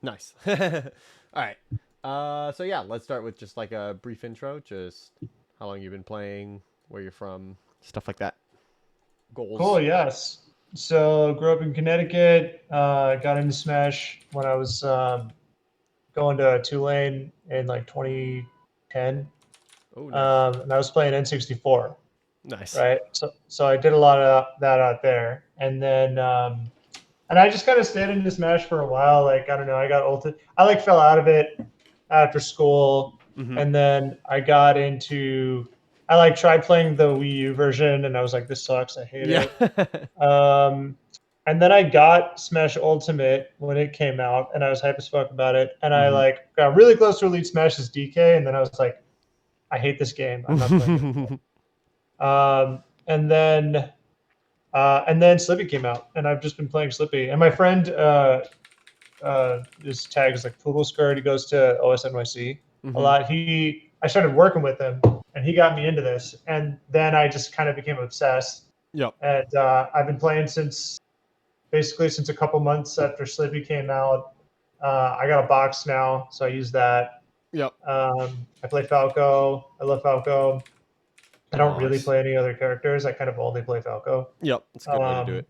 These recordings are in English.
Nice. All right. So yeah, let's start with just like a brief intro. Just how long you've been playing, where you're from, stuff like that. Cool, Goals. yes. So grew up in Connecticut. Got into Smash when I was going to Tulane in like 2010, Oh, nice. and I was playing N64, Nice. right? So I did a lot of that out there, and then and I just kind of stayed into Smash for a while. Like I don't know, I got ulti. I like fell out of it after school, Mm-hmm. and then I got into. I like tried playing the Wii U version, and I was like, this sucks. I hate Yeah. it. Um, and then I got Smash Ultimate when it came out, and I was hype as fuck about it. And I mm-hmm. like got really close to Elite Smash's DK, and then I was like, I hate this game. I'm not playing it anymore. And then Slippy came out, and I've just been playing Slippy. And my friend, his tag is like Poodle Skirt. He goes to OSNYC a mm-hmm. lot. I started working with him, and he got me into this. And then I just kind of became obsessed. Yep. And I've been playing since a couple months after Slippy came out. I got a box now, so I use that. Yep. I play Falco. I love Falco. I don't really Nice. play any other characters. I kind of only play Falco. Yep. It's a good way to do Um, it.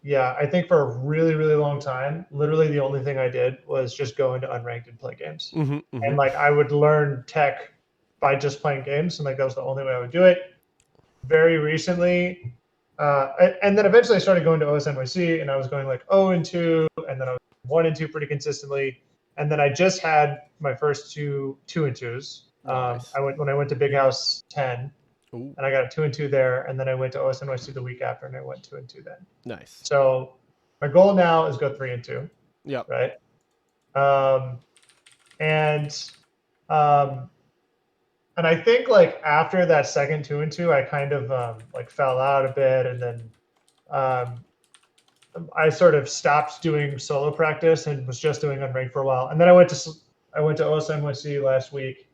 yeah, I think for a really, really long time, literally the only thing I did was just go into unranked and play games. Mm-hmm. Mm-hmm. And like I would learn tech by just playing games, and like that was the only way I would do it. Very recently, and then eventually I started going to OSNYC, and I was going like 0 and 2, and then I was 1 and 2 pretty consistently, and then I just had my first two and twos. Nice. When I went to Big House 10, Ooh. and I got a 2 and 2 there, and then I went to OSNYC the week after, and I went 2 and 2 then. Nice. So my goal now is go 3 and 2, Yep. right? Um, and um, and I think like after that second 2 and 2, I kind of like fell out a bit, and then um, I sort of stopped doing solo practice and was just doing unranked for a while. And then I went to OSNYC last week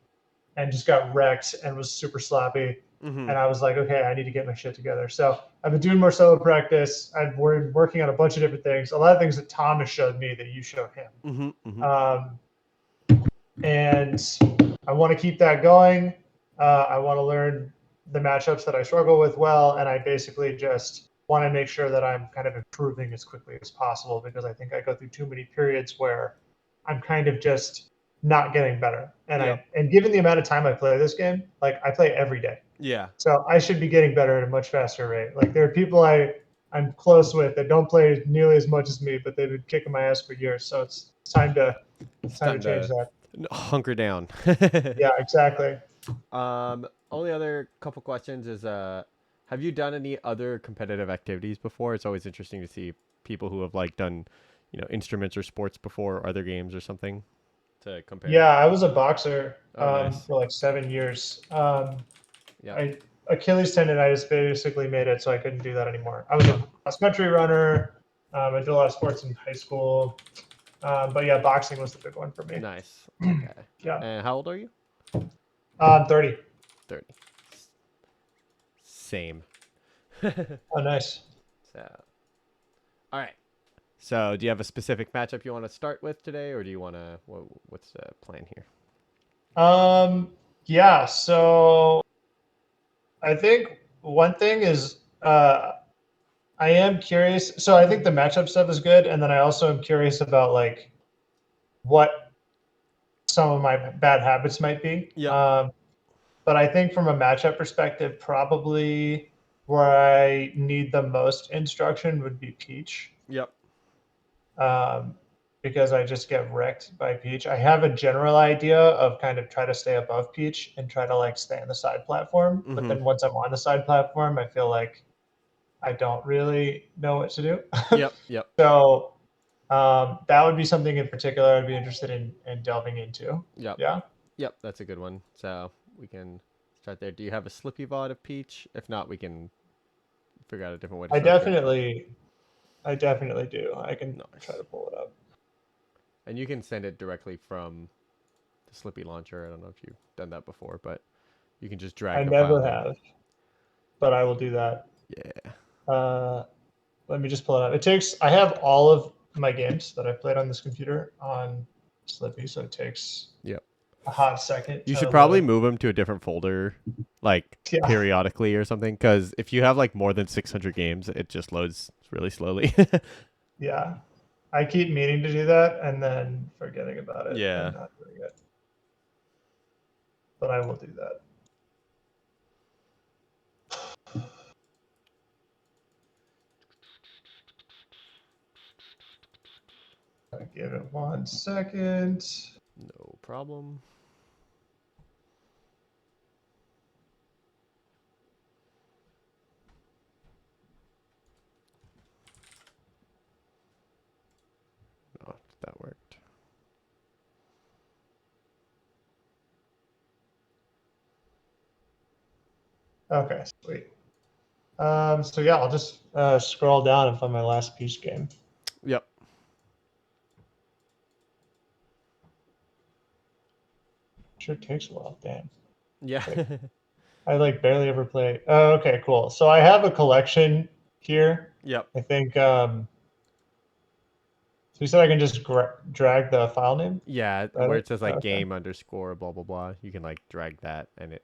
and just got wrecked and was super sloppy. Mm-hmm. And I was like, okay, I need to get my shit together. So I've been doing more solo practice. I've been working on a bunch of different things. A lot of things that Thomas showed me that you showed him. Mm-hmm. Mm-hmm. Um, and I want to keep that going. I want to learn the matchups that I struggle with well, and I basically just want to make sure that I'm kind of improving as quickly as possible because I think I go through too many periods where I'm kind of just not getting better. Yep. And given the amount of time I play this game, like I play every day, Yeah. so I should be getting better at a much faster rate. Like there are people I'm close with that don't play nearly as much as me, but they've been kicking my ass for years. So it's time to It's time change to that. hunker down. Yeah, exactly. Only other couple questions is have you done any other competitive activities before? It's always interesting to see people who have like done, instruments or sports before, or other games or something to compare. Yeah, I was a boxer Oh, nice. for like 7 years. Yep. I Achilles tendonitis basically made it so I couldn't do that anymore. I was a cross country runner. I did a lot of sports in high school, but yeah, boxing was the big one for me. Nice. Okay. Yeah, And how old are you? 30. 30. Same. Oh, nice. So, all right. So, do you have a specific matchup you want to start with today, or do you want to? What's the plan here? Yeah, so I think one thing is I am curious. So I think the matchup stuff is good, and then I also am curious about like what some of my bad habits might be. Yep. But I think from a matchup perspective, probably where I need the most instruction would be Peach, Yep. um, because I just get wrecked by Peach. I have a general idea of kind of try to stay above Peach and try to like stay on the side platform. But Mm-hmm. then once I'm on the side platform, I feel like I don't really know what to do. Yep. Yep. So that would be something in particular I'd be interested in delving into. Yep. Yeah. Yep. That's a good one. So we can start there. Do you have a Slippy VOD of Peach? If not, we can figure out a different way to I structure it. definitely I definitely do. I can try Nice. to pull it up. And you can send it directly from the Slippy launcher. I don't know if you've done that before, but you can just I drag the file never there. have, but I will do that. Yeah. Uh, Let me just pull it up. It takes. I have all of my games that I played on this computer on Slippy, so it takes Yep. a hot second You to should probably load. move them to a different folder, like Yeah, periodically or something. Because if you have like more than 600 games, it just loads really slowly. yeah. I keep meaning to do that and then forgetting about it Yeah. and not doing it. But I will do that. Give it 1 second. No problem. Oh, that worked. Okay, sweet. So yeah, I'll just scroll down and find my last Peach game. Yep. Sure takes a while, damn. Yeah. I like barely ever play. Oh, okay, cool. So I have a collection here. Yep. I think so you said I can just drag the file name? Yeah, Right? where it says like Okay. game underscore blah blah blah, you can like drag that and it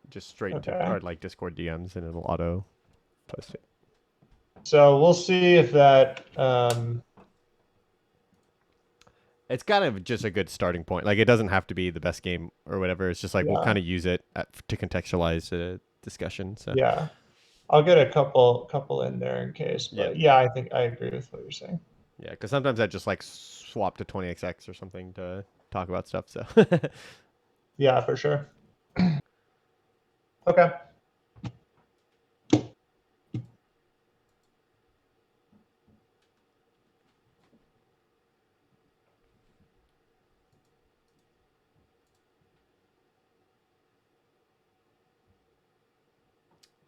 just straight into Okay. or like Discord DMs and it'll auto post it. So we'll see if that It's kind of just a good starting point. Like it doesn't have to be the best game or whatever. It's just like we'll yeah. kind of use it to contextualize the discussion. So Yeah. I'll get a couple in there in case. yeah, But yeah, I think I agree with what you're saying. yeah, because sometimes I just like swap to 20xx or something to talk about stuff. So Yeah, for sure. Okay.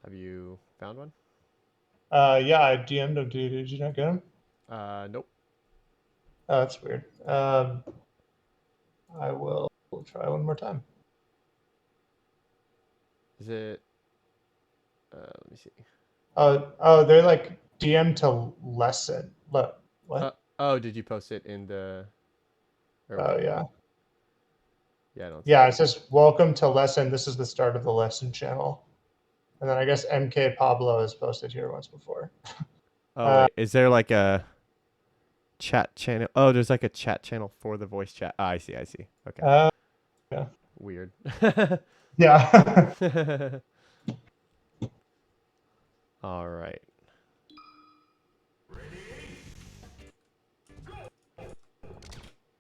have you found one? Yeah, I DM'd him. Did you not get him? Nope. Oh, that's weird. I will try one more time. Is it? Let me see. Oh, they're like DM to lesson. Look, what? Oh, did you post it in the? Or Oh wait. yeah, Yeah, I don't see yeah. it. It says welcome to lesson. This is the start of the lesson channel. And then I guess MK Pablo has posted here once before. Oh wait, is there like a chat channel? Oh, there's like a chat channel for the voice chat. I see. I see. Okay. Uh, yeah. Weird. Yeah. All right.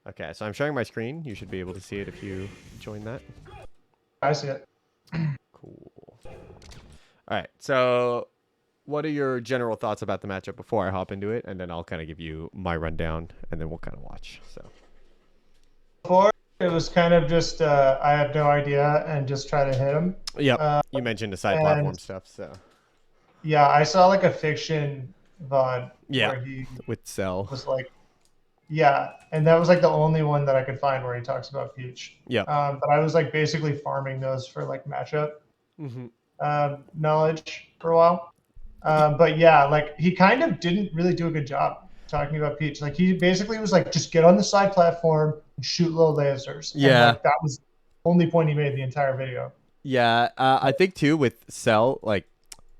Okay, so I'm sharing my screen. You should be able to see it if you join that. I see it. Cool. All right. So, what are your general thoughts about the matchup before I hop into it, and then I'll kind of give you my rundown, and then we'll kind of watch. So. Before it was kind of just I have no idea and just try to hit him. Yep. You mentioned the side platform And stuff, so. yeah, I saw like a fiction VOD Yeah. where he With Cell. was like, yeah, and that was like the only one that I could find where he talks about Peach. Yep. But I was like basically farming those for like matchup knowledge for a while. But yeah, like he kind of didn't really do a good job talking about Peach. Like he basically was like, just get on the side platform and shoot low lasers. And Yeah. like that was the only point he made the entire video. Yeah. I think too with Cell, like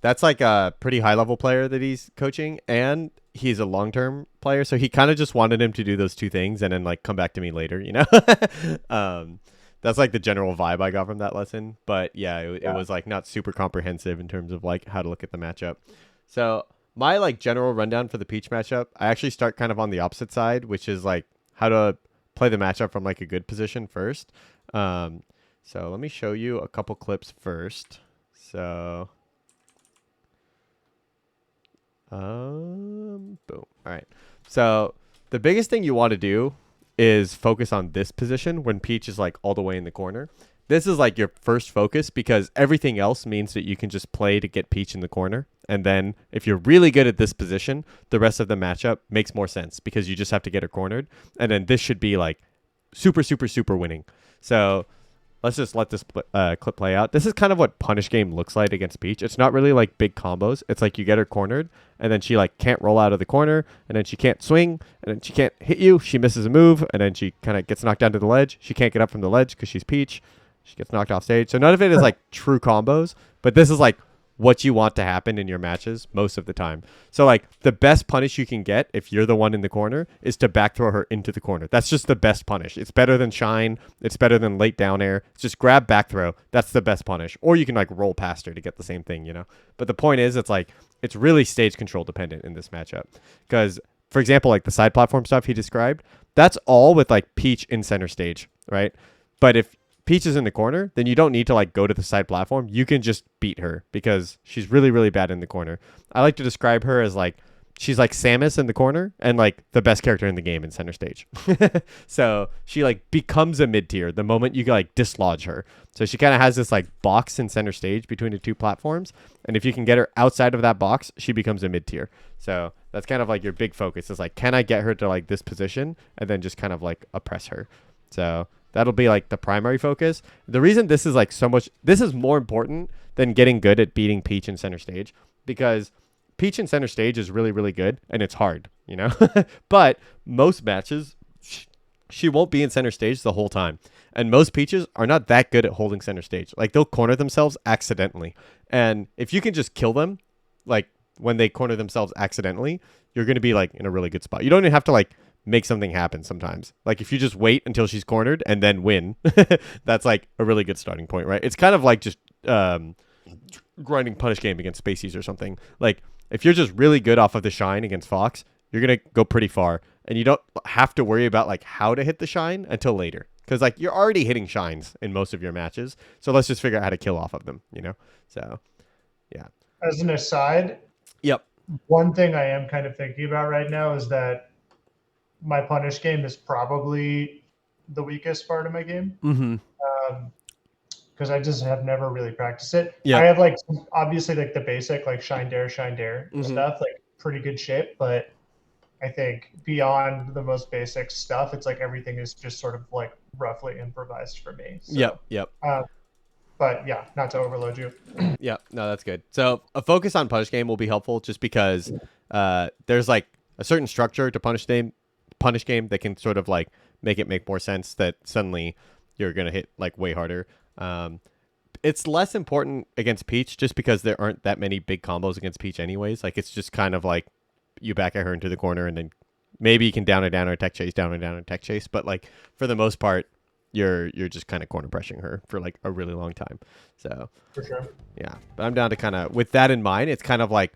that's like a pretty high level player that he's coaching, and he's a long term player, so he kind of just wanted him to do those two things and then like come back to me later, you know. That's like the general vibe I got from that lesson. But yeah, it was like not super comprehensive in terms of like how to look at the matchup. So my like general rundown for the Peach matchup, I actually start kind of on the opposite side, which is like how to play the matchup from like a good position first. So let me show you a couple clips first. So boom. All right. So the biggest thing you want to do is focus on this position when Peach is like all the way in the corner. This is like your first focus because everything else means that you can just play to get Peach in the corner. And then if you're really good at this position, the rest of the matchup makes more sense because you just have to get her cornered. And then this should be like super, super, super winning. So let's just let this clip play out. This is kind of what Punish Game looks like against Peach. It's not really like big combos. It's like you get her cornered, and then she like can't roll out of the corner, and then she can't swing, and then she can't hit you. She misses a move, and then she kind of gets knocked down to the ledge. She can't get up from the ledge because she's Peach. She gets knocked off stage. So none of it is like true combos, but this is like what you want to happen in your matches most of the time. So like the best punish you can get if you're the one in the corner is to back throw her into the corner. That's just the best punish. It's better than shine. It's better than late down air. It's just grab back throw. That's the best punish. Or you can like roll past her to get the same thing, you know? But the point is it's like it's really stage control dependent in this matchup. Because for example, like the side platform stuff he described, that's all with like Peach in center stage, right? But if Peach is in the corner, then you don't need to like go to the side platform. You can just beat her because she's really, really bad in the corner. I like to describe her as like she's like Samus in the corner and like the best character in the game in center stage. So she like becomes a mid tier the moment you like dislodge her. So she kind of has this like box in center stage between the two platforms, and if you can get her outside of that box, she becomes a mid tier. So that's kind of like your big focus is like, can I get her to like this position and then just kind of like oppress her? So that'll be like the primary focus. The reason this is like so much, this is more important than getting good at beating Peach in center stage, because Peach in center stage is really, really good and it's hard, you know? But most matches, she won't be in center stage the whole time. And most Peaches are not that good at holding center stage. Like they'll corner themselves accidentally. And if you can just kill them, like when they corner themselves accidentally, you're going to be like in a really good spot. You don't even have to like make something happen sometimes. Like if you just wait until she's cornered and then win, that's like a really good starting point, right? It's kind of like just grinding Punish Game against Spaceys or something. Like if you're just really good off of the shine against Fox, you're going to go pretty far, and you don't have to worry about like how to hit the shine until later. Because like you're already hitting shines in most of your matches. So let's just figure out how to kill off of them, you know? So yeah. As an aside, Yep. one thing I am kind of thinking about right now is that my Punish Game is probably the weakest part of my game. Mm-hmm. Because I just have never really practiced it. Yep. I have like obviously like the basic like shine dare Mm-hmm. stuff, like pretty good shape, but I think beyond the most basic stuff, it's like everything is just sort of like roughly improvised for me. So, Yep. But yeah, not to overload you. Yeah, no, that's good. So a focus on Punish Game will be helpful just because there's like a certain structure to Punish Game that can sort of like make it make more sense that suddenly you're going to hit like way harder. It's less important against Peach just because there aren't that many big combos against Peach anyways. Like it's just kind of like you back at her into the corner and then maybe you can down or tech chase, down or tech chase. But like for the most part, you're just kind of corner pressuring her for like a really long time. So For sure. yeah, but I'm down to kind of with that in mind. It's kind of like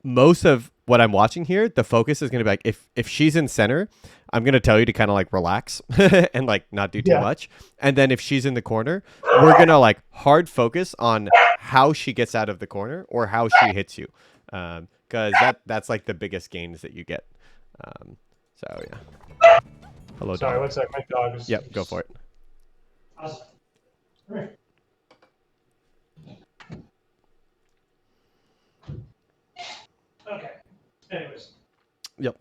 most of what I'm watching here, the focus is going to be like if she's in center, I'm going to tell you to kind of like relax and like not do too much. And then if she's in the corner, we're going to like hard focus on how she gets out of the corner or how she hits you. Because that's like the biggest gains that you get. So yeah. Hello, Sorry, dog. one sec. My dog is. Yep, go for it. Awesome. All right. Okay. Anyways. Yep.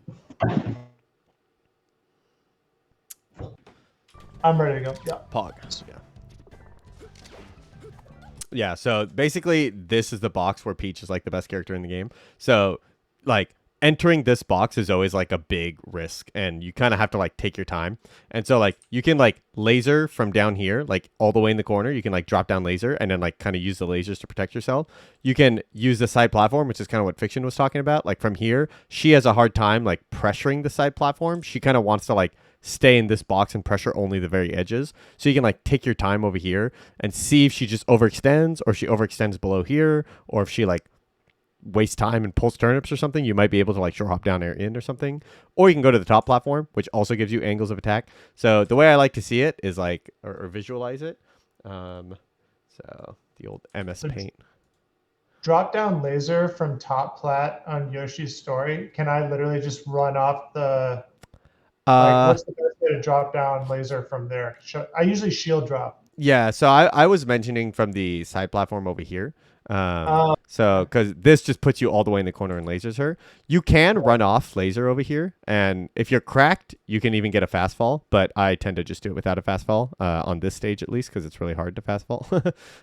I'm ready to go. Yeah. Pog. Yeah. Yeah, so basically this is the box where Peach is like the best character in the game. So like entering this box is always like a big risk and you kind of have to like take your time. And so like you can like laser from down here, like all the way in the corner. You can like drop down laser and then like kind of use the lasers to protect yourself. You can use the side platform, which is kind of what Fiction was talking about. Like from here, she has a hard time like pressuring the side platform. She kind of wants to like stay in this box and pressure only the very edges. So you can like take your time over here and see if she just overextends or if she overextends below here, or if she like waste time and pulls turnips or something. You might be able to like short hop down air in or something, or you can go to the top platform, which also gives you angles of attack. So the way I like to see it is like or visualize it. So the old MS Paint. Drop down laser from top plat on Yoshi's story. Can I literally just run off the? Like, what's the best way to drop down laser from there? I usually shield drop. Yeah, so I was mentioning from the side platform over here. Uh, So because this just puts you all the way in the corner and lasers her. You can run off laser over here, and if you're cracked, you can even get a fast fall. But I tend to just do it without a fast fall on this stage at least because it's really hard to fast fall.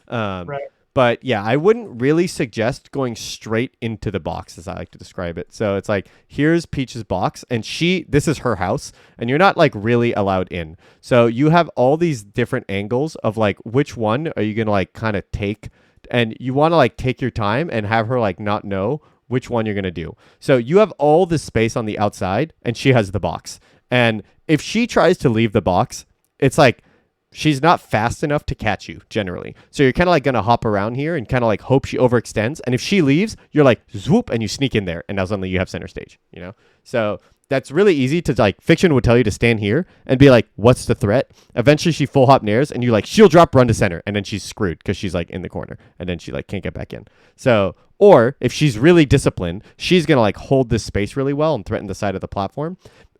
um, right. but yeah, I wouldn't really suggest going straight into the box as I like to describe it. So it's like, here's Peach's box and this is her house and you're not like really allowed in. So you have all these different angles of like, which one are you going to like kind of take, and you want to like take your time and have her like not know which one you're going to do. So you have all this space on the outside and she has the box. And if she tries to leave the box, it's like, she's not fast enough to catch you generally. So you're kind of like going to hop around here and kind of like hope she overextends. And if she leaves, you're like swoop and you sneak in there and now suddenly you have center stage, you know? So that's really easy to like, fiction would tell you to stand here and be like, what's the threat? Eventually she full hop nairs and you like shield drop, run to center. And then she's screwed because she's like in the corner and then she like can't get back in. So, or if she's really disciplined, she's going to like hold this space really well and threaten the side of the platform.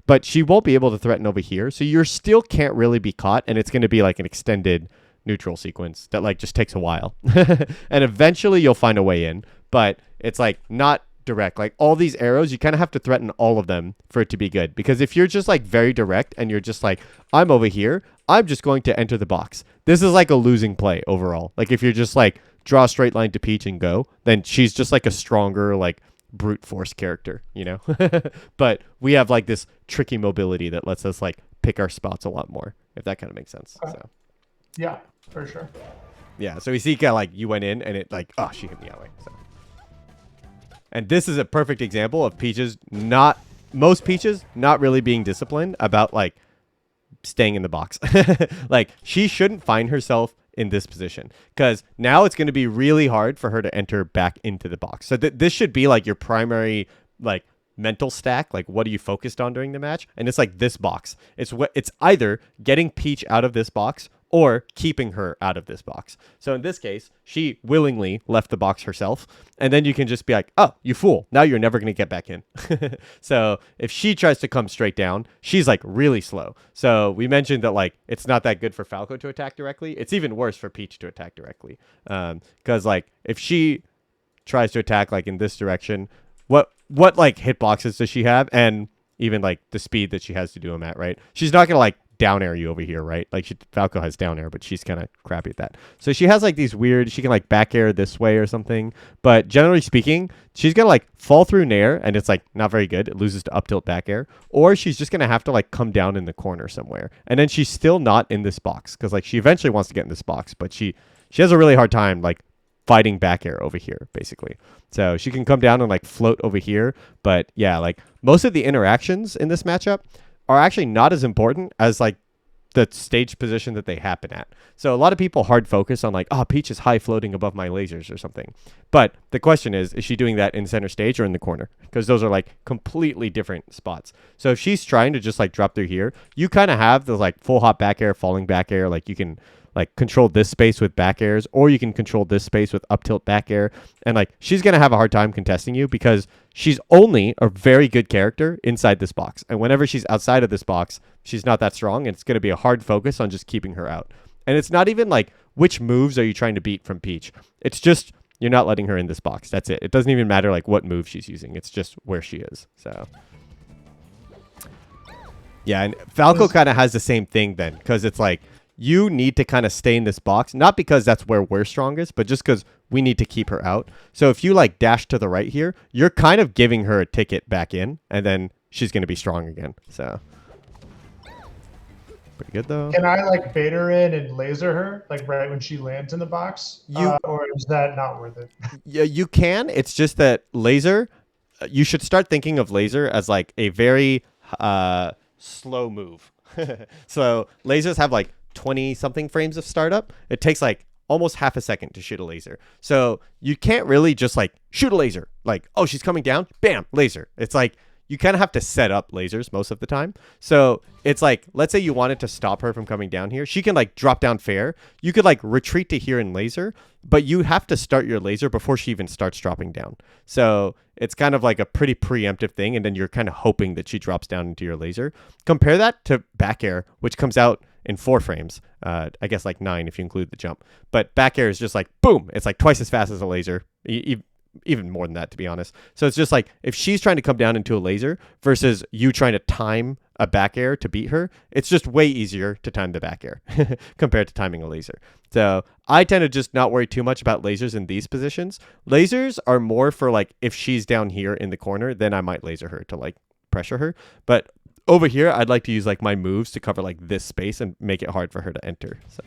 But she won't be able to threaten over here. So you still can't really be caught. And it's going to be like an extended neutral sequence that like just takes a while. And eventually you'll find a way in. But it's like not direct. Like all these arrows, you kind of have to threaten all of them for it to be good. Because if you're just like very direct and you're just like, I'm over here, I'm just going to enter the box. This is like a losing play overall. Like if you're just like draw a straight line to Peach and go, then she's just like a stronger, like brute force character, you know? But we have like this tricky mobility that lets us like pick our spots a lot more, if that kind of makes sense. So Yeah, for sure. yeah, so we see kind of like you went in and it like, oh, she hit me that way. So, and this is a perfect example of most Peaches not really being disciplined about like staying in the box. Like she shouldn't find herself in this position because now it's going to be really hard for her to enter back into the box. So this should be like your primary like mental stack. Like what are you focused on during the match? And it's like this box. It's either getting Peach out of this box or keeping her out of this box. So in this case, she willingly left the box herself. And then you can just be like, oh, you fool. Now you're never going to get back in. So if she tries to come straight down, she's like really slow. So we mentioned that like it's not that good for Falco to attack directly. It's even worse for Peach to attack directly. Because like if she tries to attack like in this direction, what like hitboxes does she have? And even like the speed that she has to do them at, right? She's not going to like down air you over here, right? Like Falco has down air, but she's kind of crappy at that. So she has like these weird, she can like back air this way or something. But generally speaking, she's going to like fall through nair and it's like not very good. It loses to up tilt back air. Or she's just going to have to like come down in the corner somewhere. And then she's still not in this box because like she eventually wants to get in this box, but she has a really hard time like fighting back air over here, basically. So she can come down and like float over here. But yeah, like most of the interactions in this matchup are actually not as important as like the stage position that they happen at. So a lot of people hard focus on like, oh, Peach is high floating above my lasers or something. But the question is she doing that in center stage or in the corner? Because those are like completely different spots. So if she's trying to just like drop through here, you kind of have those like full hop back air, falling back air. Like you can like control this space with back airs, or you can control this space with up tilt back air. And like she's going to have a hard time contesting you because she's only a very good character inside this box. And whenever she's outside of this box, she's not that strong. And it's going to be a hard focus on just keeping her out. And it's not even like which moves are you trying to beat from Peach. It's just you're not letting her in this box. That's it. It doesn't even matter like what move she's using. It's just where she is. So yeah, and Falco kind of has the same thing then because it's like you need to kind of stay in this box, not because that's where we're strongest, but just because we need to keep her out. So if you like dash to the right here, you're kind of giving her a ticket back in, and then she's going to be strong again. So pretty good though. Can I like bait her in and laser her like right when she lands in the box? Or is that not worth it? Yeah, you can. It's just that laser, you should start thinking of laser as like a very slow move. So lasers have like 20 something frames of startup. It takes like almost half a second to shoot a laser. So you can't really just like shoot a laser. Like, oh, she's coming down. Bam, laser. It's like you kind of have to set up lasers most of the time. So it's like, let's say you wanted to stop her from coming down here. She can like drop down fair. You could like retreat to here and laser, but you have to start your laser before she even starts dropping down. So it's kind of like a pretty preemptive thing. And then you're kind of hoping that she drops down into your laser. Compare that to back air, which comes out in 4 frames. I guess like 9 if you include the jump. But back air is just like boom. It's like twice as fast as a laser. Even more than that, to be honest. So it's just like if she's trying to come down into a laser versus you trying to time a back air to beat her, it's just way easier to time the back air compared to timing a laser. So I tend to just not worry too much about lasers in these positions. Lasers are more for like if she's down here in the corner, then I might laser her to like pressure her. But over here, I'd like to use like my moves to cover like this space and make it hard for her to enter. So.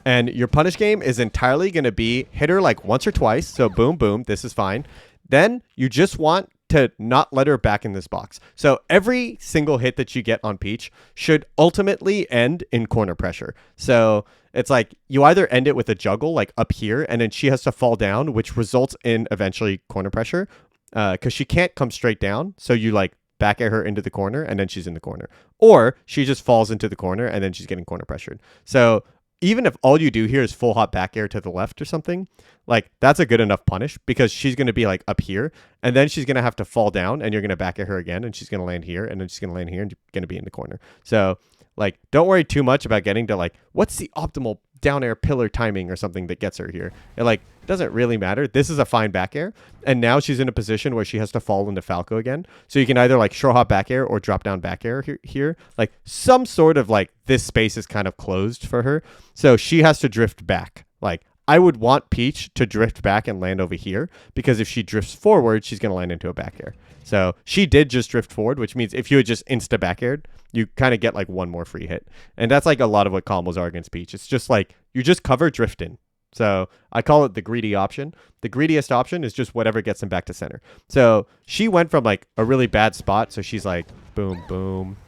And your punish game is entirely going to be hit her like once or twice. So boom, boom, this is fine. Then you just want to not let her back in this box. So every single hit that you get on Peach should ultimately end in corner pressure. So it's like you either end it with a juggle like up here and then she has to fall down, which results in eventually corner pressure because she can't come straight down. So you like back air her into the corner and then she's in the corner. Or she just falls into the corner and then she's getting corner pressured. So even if all you do here is full hop back air to the left or something, like that's a good enough punish because she's going to be like up here and then she's going to have to fall down and you're going to back air her again and she's going to land here and then she's going to land here and you're going to be in the corner. So like, don't worry too much about getting to like, what's the optimal down air pillar timing or something that gets her here. It like doesn't really matter. This is a fine back air. And now she's in a position where she has to fall into Falco again. So you can either like short hop back air or drop down back air here. Like some sort of like this space is kind of closed for her. So she has to drift back. Like I would want Peach to drift back and land over here because if she drifts forward, she's going to land into a back air. So she did just drift forward, which means if you had just insta back aired, you kind of get like one more free hit. And that's like a lot of what combos are against Peach. It's just like you just cover drift in. So I call it the greedy option. The greediest option is just whatever gets him back to center. So she went from like a really bad spot. So she's like boom, boom,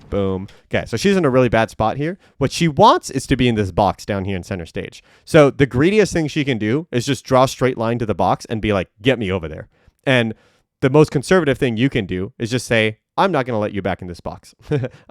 boom. Okay, so she's in a really bad spot here. What she wants is to be in this box down here in center stage. So the greediest thing she can do is just draw a straight line to the box and be like, get me over there. And the most conservative thing you can do is just say, I'm not going to let you back in this box.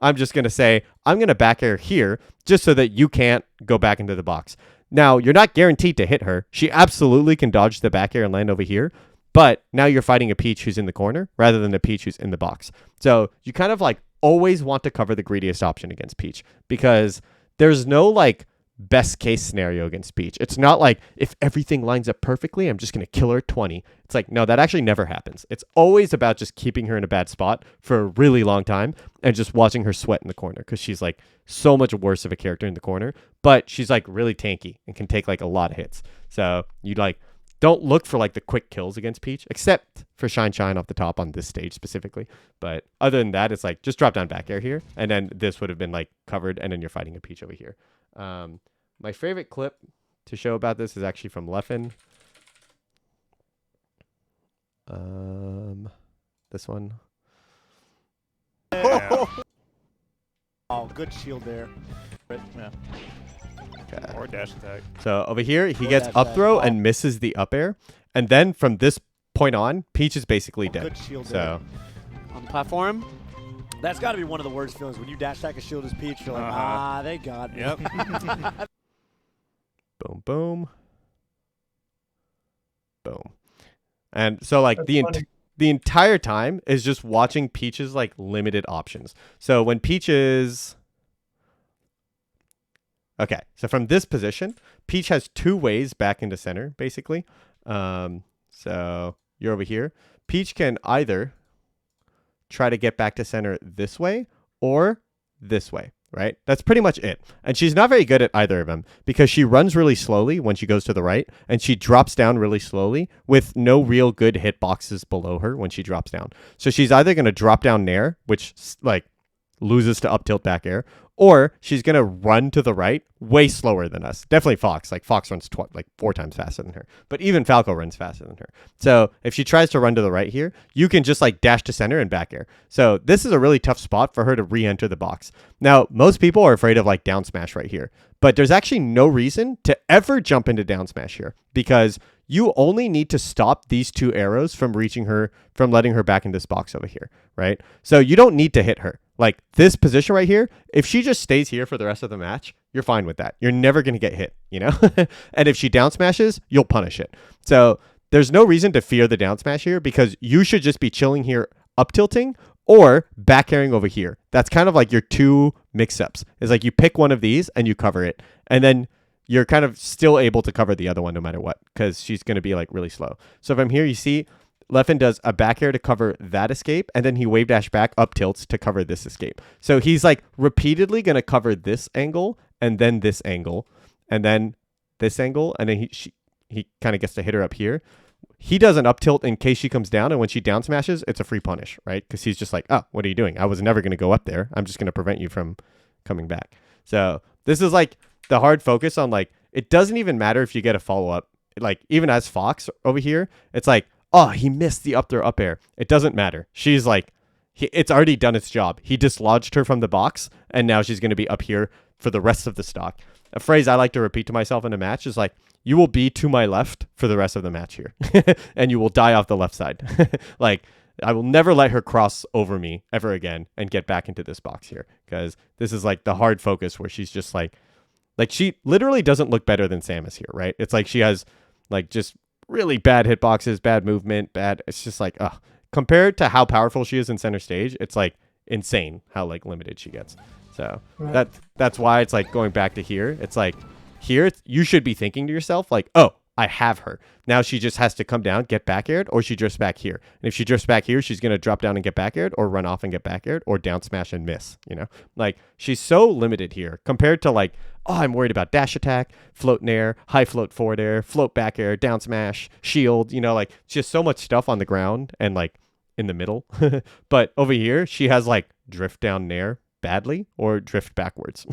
I'm just going to say, I'm going to back air here just so that you can't go back into the box. Now, you're not guaranteed to hit her. She absolutely can dodge the back air and land over here. But now you're fighting a Peach who's in the corner rather than a Peach who's in the box. So you kind of like always want to cover the greediest option against Peach because there's no like best case scenario against Peach. It's not like if everything lines up perfectly, I'm just going to kill her 20. It's like, no, that actually never happens. It's always about just keeping her in a bad spot for a really long time and just watching her sweat in the corner because she's like so much worse of a character in the corner, but she's like really tanky and can take like a lot of hits. So you like don't look for like the quick kills against Peach, except for Shine off the top on this stage specifically. But other than that, it's like just drop down back air here. And then this would have been like covered. And then you're fighting a Peach over here. My favorite clip to show about this is actually from Leffen. This one. Yeah. Oh, good shield there. But, yeah. Okay. Or dash attack. So over here, he gets up throw and misses the up air. And then from this point on, Peach is basically dead. Good shield so there. On the platform. That's got to be one of the worst feelings when you dash attack a shield as Peach. You're like, they got me. Yep. Boom, boom. Boom. And so like the entire time is just watching Peach's like limited options. So when Peach is... Okay, so from this position, Peach has 2 ways back into center, basically. So you're over here. Peach can either try to get back to center this way or this way, right? That's pretty much it. And she's not very good at either of them because she runs really slowly when she goes to the right and she drops down really slowly with no real good hitboxes below her when she drops down. So she's either going to drop down Nair, which like loses to up tilt back air, or she's going to run to the right way slower than us. Definitely Fox. Like Fox runs like 4 times faster than her. But even Falco runs faster than her. So if she tries to run to the right here, you can just like dash to center and back air. So this is a really tough spot for her to re-enter the box. Now, most people are afraid of like down smash right here. But there's actually no reason to ever jump into down smash here because you only need to stop these 2 arrows from reaching her, from letting her back in this box over here, right? So you don't need to hit her. Like this position right here, if she just stays here for the rest of the match, you're fine with that. You're never going to get hit, you know? And if she down smashes, you'll punish it. So there's no reason to fear the down smash here because you should just be chilling here up tilting or back airing over here. That's kind of like your two mix-ups. It's like you pick one of these and you cover it, and then you're kind of still able to cover the other one no matter what, because she's going to be like really slow. So from here, you see Leffen does a back air to cover that escape, and then he wave dash back up tilts to cover this escape. So he's like repeatedly going to cover this angle, and then this angle, and then this angle, and then he kind of gets to hit her up here. He does an up tilt in case she comes down, and when she down smashes, it's a free punish, right? Because he's just like, oh, what are you doing? I was never going to go up there. I'm just going to prevent you from coming back. So this is like the hard focus on like, it doesn't even matter if you get a follow-up. Like even as Fox over here, it's like, oh, he missed the up throw up air. It doesn't matter. She's like, it's already done its job. He dislodged her from the box, and now she's going to be up here for the rest of the stock. A phrase I like to repeat to myself in a match is like, you will be to my left for the rest of the match here, and you will die off the left side. Like, I will never let her cross over me ever again and get back into this box here, because this is like the hard focus where she's just like she literally doesn't look better than Samus here, right? It's like she has like just really bad hitboxes, bad movement, it's just like, compared to how powerful she is in center stage, it's like insane how like limited she gets. So Right. that's why it's like going back to here. It's like here you should be thinking to yourself like, oh, I have her. Now she just has to come down, get back aired, or she drifts back here. And if she drifts back here, she's going to drop down and get back aired, or run off and get back aired, or down smash and miss, you know? Like, she's so limited here compared to like, oh, I'm worried about dash attack, float in air, high float forward air, float back air, down smash, shield, you know, like just so much stuff on the ground and like in the middle. But over here, she has like drift down nair badly or drift backwards.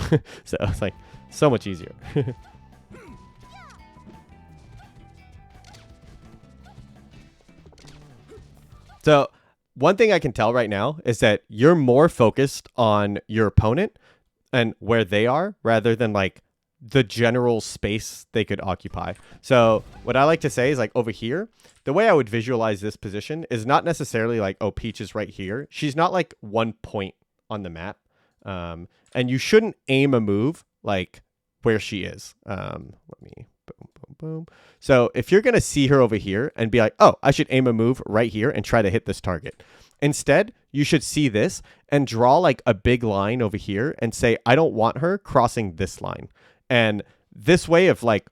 So it's like so much easier. So one thing I can tell right now is that you're more focused on your opponent and where they are rather than like the general space they could occupy. So what I like to say is like over here, the way I would visualize this position is not necessarily like, oh, Peach is right here. She's not like one point on the map. And you shouldn't aim a move like where she is. Let me boom, boom, boom. So if you're going to see her over here and be like, oh, I should aim a move right here and try to hit this target. Instead, you should see this and draw like a big line over here and say, I don't want her crossing this line. And this way of like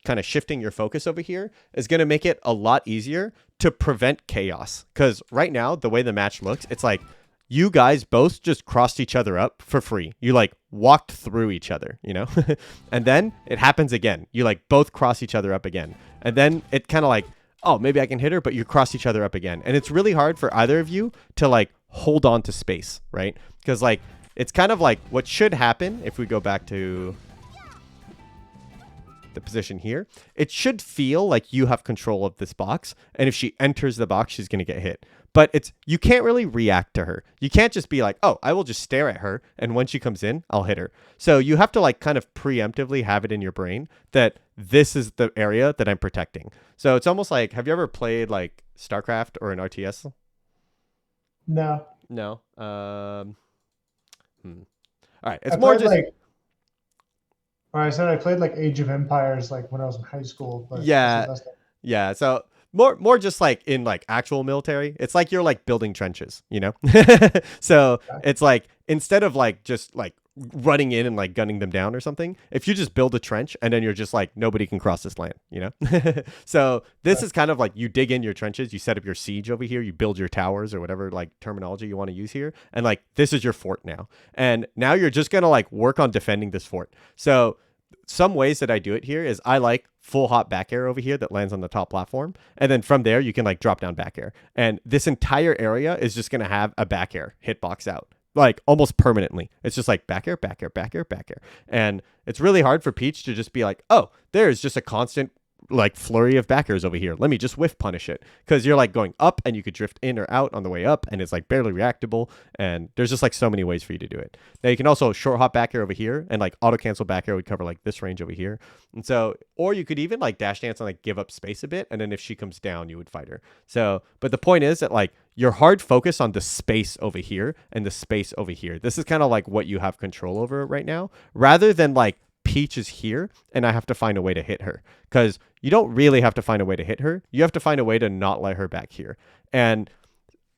kind of shifting your focus over here is going to make it a lot easier to prevent chaos. Because right now, the way the match looks, it's like you guys both just crossed each other up for free. You like walked through each other, you know? And then it happens again. You like both cross each other up again. And then it kind of like, oh, maybe I can hit her, but you cross each other up again. And it's really hard for either of you to like hold on to space, right? Because like, it's kind of like what should happen if we go back to the position here. It should feel like you have control of this box. And if she enters the box, she's going to get hit. But you can't really react to her. You can't just be like, oh, I will just stare at her, and when she comes in, I'll hit her. So you have to like kind of preemptively have it in your brain that this is the area that I'm protecting. So it's almost like, have you ever played like StarCraft or an RTS? No. No. All right. It's I more played, just like, or I said I played like Age of Empires like when I was in high school. But Yeah. that's not- Yeah. So more just like in like actual military, it's like you're like building trenches, you know? So it's like instead of like just like running in and like gunning them down or something, if you just build a trench and then you're just like, nobody can cross this land, you know? So this is kind of like you dig in your trenches, you set up your siege over here, you build your towers or whatever like terminology you want to use here. And like, this is your fort now. And now you're just going to like work on defending this fort. So some ways that I do it here is I like full hop back air over here that lands on the top platform. And then from there, you can like drop down back air. And this entire area is just going to have a back air hitbox out, like almost permanently. It's just like back air, back air, back air, back air. And it's really hard for Peach to just be like, oh, there's just a constant like flurry of back airs over here. Let me just whiff punish it. Because you're like going up and you could drift in or out on the way up and it's like barely reactable. And there's just like so many ways for you to do it. Now you can also short hop back air over here and like auto cancel back air would cover like this range over here. And so, or you could even like dash dance and like give up space a bit. And then if she comes down, you would fight her. So, but the point is that like your hard focus on the space over here and the space over here. This is kind of like what you have control over right now, rather than like Peach is here and I have to find a way to hit her, because you don't really have to find a way to hit her. You have to find a way to not let her back here. And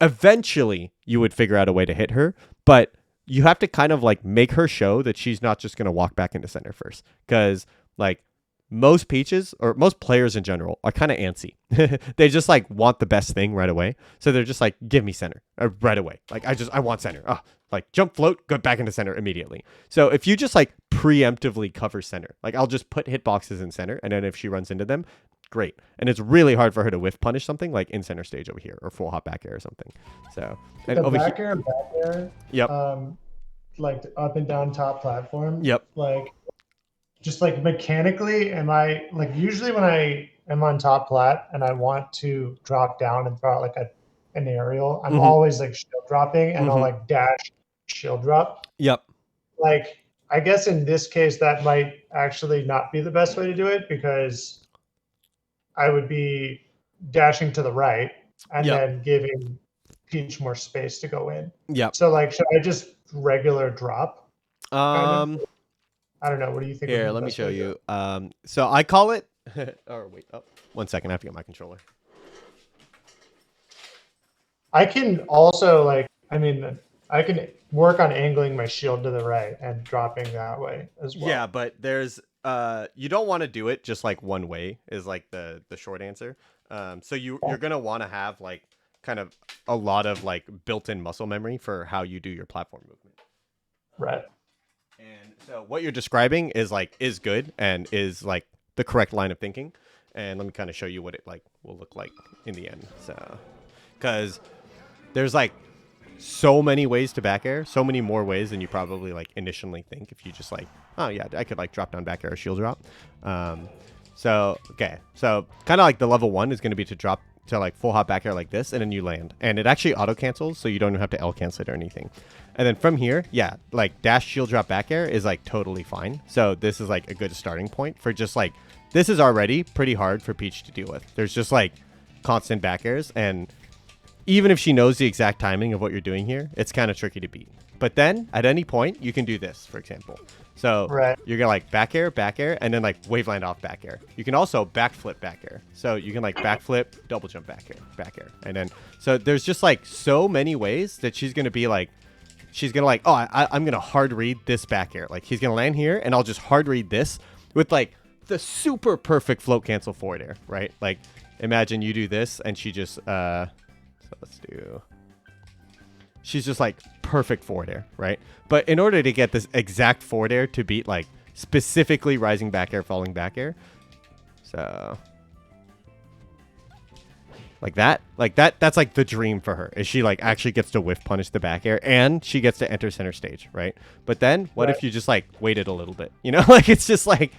eventually you would figure out a way to hit her, but you have to kind of like make her show that she's not just going to walk back into center first. Because like most peaches or most players in general are kind of antsy. They just like want the best thing right away. So they're just like, give me center right away. Like I want center. Oh, like jump, float, go back into center immediately. So if you just like preemptively cover center, like I'll just put hitboxes in center, and then if she runs into them, great. And it's really hard for her to whiff punish something like in center stage over here or full hop back air or something. So and The over back here, air, yep, like up and down top platform. yep. Like, just like mechanically, am I like usually when I am on top plat and I want to drop down and throw out like an aerial, I'm Mhm. always like shield dropping and I'll Mhm. like dash shield drop. Yep. Like, I guess in this case that might actually not be the best way to do it because I would be dashing to the right and Yep. then giving Peach more space to go in. Yep. So like, should I just regular drop? Kind of? I don't know. What do you think? would be Here, the let me best show way to do you. it? So I call it. Or wait, oh, 1 second. I have to get my controller. I can also like, I mean, I can work on angling my shield to the right and dropping that way as well. Yeah, but there's you don't want to do it just like one way is like the short answer. So you're gonna want to have like kind of a lot of like built-in muscle memory for how you do your platform movement. Right. And so what you're describing is good and is like the correct line of thinking. And let me kind of show you what it like will look like in the end. So, because there's like so many ways to back air, so many more ways than you probably like initially think. If you just like, oh yeah, I could like drop down back air or shield drop. So okay, so kind of like the level 1 is going to be to drop to like full hop back air like this, and then you land, and it actually auto cancels, so you don't even have to L cancel it or anything. And then from here, yeah, like dash shield drop back air is like totally fine. So this is like a good starting point for just like, this is already pretty hard for Peach to deal with. There's just like constant back airs, and even if she knows the exact timing of what you're doing here, it's kind of tricky to beat. But then at any point, you can do this, for example. So Right. you're gonna like back air, and then like wave land off back air. You can also backflip back air. So you can like backflip, double jump back air. And then, so there's just like so many ways that she's gonna be like, she's gonna like, oh, I'm gonna hard read this back air. Like he's gonna land here, and I'll just hard read this with like the super perfect float cancel forward air, right? Like imagine you do this, and she just, so let's do, she's just like perfect forward air, right? But in order to get this exact forward air to beat like specifically rising back air, falling back air, so like that's like the dream for her, is she like actually gets to whiff punish the back air and she gets to enter center stage, right? But then what if you just like waited a little bit, you know? Like it's just like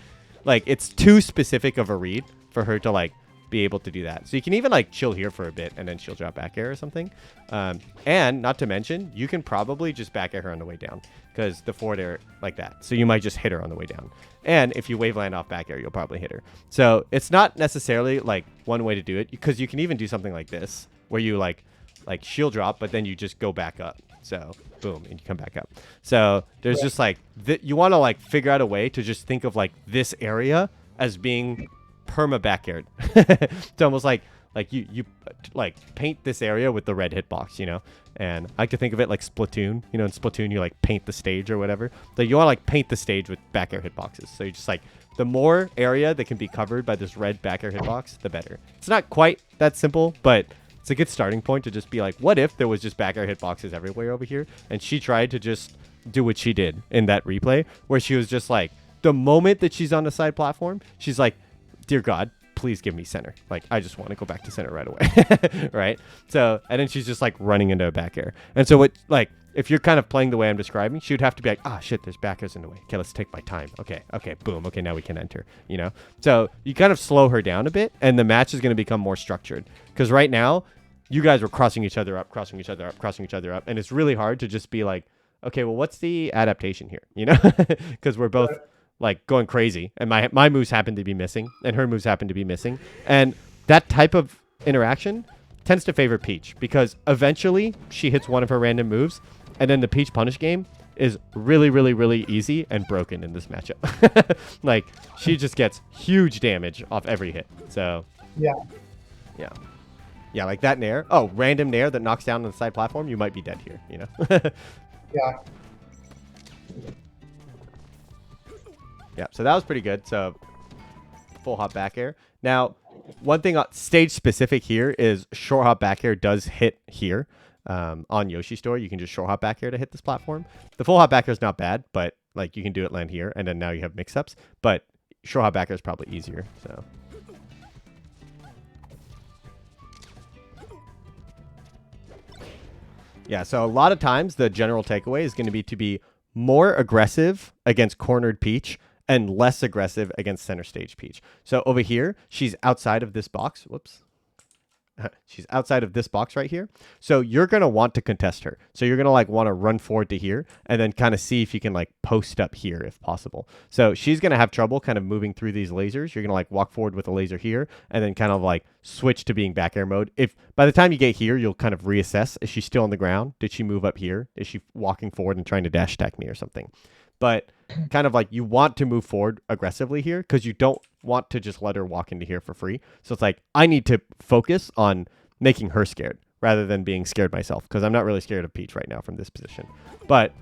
it's too specific of a read for her to like be able to do that. So you can even like chill here for a bit and then she'll drop back air or something. And not to mention, you can probably just back air her on the way down because the forward air like that. So you might just hit her on the way down. And if you wave land off back air, you'll probably hit her. So it's not necessarily like one way to do it, because you can even do something like this where you like shield drop, but then you just go back up. So boom, and you come back up. So there's just like, you want to like figure out a way to just think of like this area as being perma back aired. It's almost like you like paint this area with the red hitbox, you know? And I like to think of it like Splatoon. You know, in Splatoon you like paint the stage or whatever. So you want to like paint the stage with back air hitboxes. So you just like, the more area that can be covered by this red back air hitbox, the better. It's not quite that simple, but it's a good starting point to just be like, what if there was just back air hitboxes everywhere over here? And she tried to just do what she did in that replay, where she was just like, the moment that she's on the side platform, she's like, dear God, please give me center. Like, I just want to go back to center right away. Right? So, and then she's just like running into a back air. And so what, like, if you're kind of playing the way I'm describing, she would have to be like, ah, shit, there's back airs in the way. Okay, let's take my time. Okay, boom. Okay, now we can enter, you know? So you kind of slow her down a bit, and the match is going to become more structured. Because right now, you guys were crossing each other up, and it's really hard to just be like, okay, well, what's the adaptation here, you know? Because we're both like going crazy, and my moves happen to be missing, and her moves happen to be missing, and that type of interaction tends to favor Peach, because eventually she hits one of her random moves, and then the Peach punish game is really, really, really easy and broken in this matchup. Like, she just gets huge damage off every hit. So Yeah. yeah. Yeah, like that nair. Oh, random nair that knocks down on the side platform. You might be dead here, you know? Yeah. Yeah, so that was pretty good. So full hop back air. Now, one thing stage specific here is short hop back air does hit here on Yoshi Store. You can just short hop back air to hit this platform. The full hop back air is not bad, but like you can do it land here, and then now you have mix-ups. But short hop back air is probably easier. So. Yeah, so a lot of times the general takeaway is going to be more aggressive against cornered Peach and less aggressive against center stage Peach. So over here, she's outside of this box. Whoops. She's outside of this box right here. So you're going to want to contest her. So you're going to like want to run forward to here and then kind of see if you can like post up here if possible. So she's going to have trouble kind of moving through these lasers. You're going to like walk forward with a laser here and then kind of like switch to being back air mode. If by the time you get here, you'll kind of reassess. Is she still on the ground? Did she move up here? Is she walking forward and trying to dash attack me or something? But kind of like you want to move forward aggressively here because you don't want to just let her walk into here for free. So it's like, I need to focus on making her scared rather than being scared myself because I'm not really scared of Peach right now from this position. But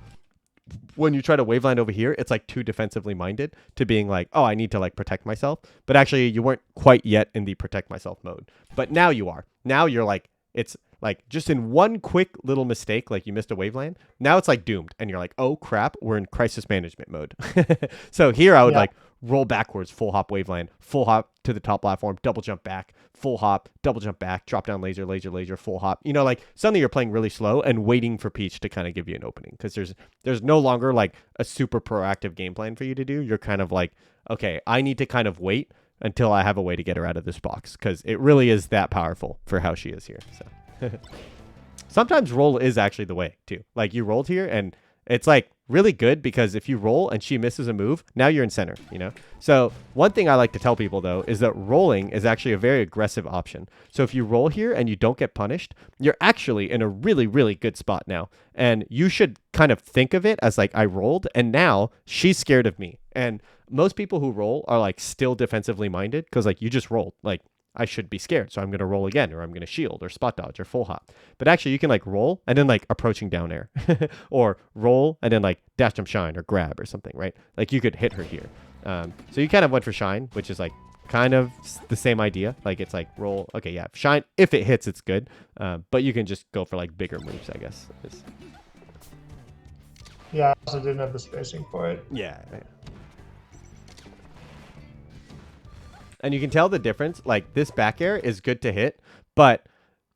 when you try to waveland over here, it's like too defensively minded to being like, oh, I need to like protect myself. But actually you weren't quite yet in the protect myself mode. But now you are. Now you're like, it's like just in one quick little mistake, like you missed a waveland. Now it's like doomed. And you're like, oh crap, we're in crisis management mode. So here I would like roll backwards, full hop waveland, full hop to the top platform, double jump back, full hop, double jump back, drop down laser, laser, laser, full hop. You know, like suddenly you're playing really slow and waiting for Peach to kind of give you an opening because there's no longer like a super proactive game plan for you to do. You're kind of like, okay, I need to kind of wait until I have a way to get her out of this box because it really is that powerful for how she is here. So. Sometimes roll is actually the way too. Like you rolled here and it's like really good because if you roll and she misses a move, now you're in center, you know? So one thing I like to tell people though is that rolling is actually a very aggressive option. So if you roll here and you don't get punished, you're actually in a really, really good spot now. And you should kind of think of it as like I rolled and now she's scared of me. And most people who roll are like still defensively minded because like you just rolled. Like I should be scared, so I'm going to roll again, or I'm going to shield, or spot dodge, or full hop. But actually, you can like roll, and then like approaching down air. Or roll, and then like dash jump shine, or grab, or something, right? Like you could hit her here. So you kind of went for shine, which is like kind of the same idea. Like it's like roll, okay, yeah, shine, if it hits, it's good. But you can just go for like bigger moves, I guess. Yeah, I also didn't have the spacing for it. Yeah. And you can tell the difference. Like this back air is good to hit, but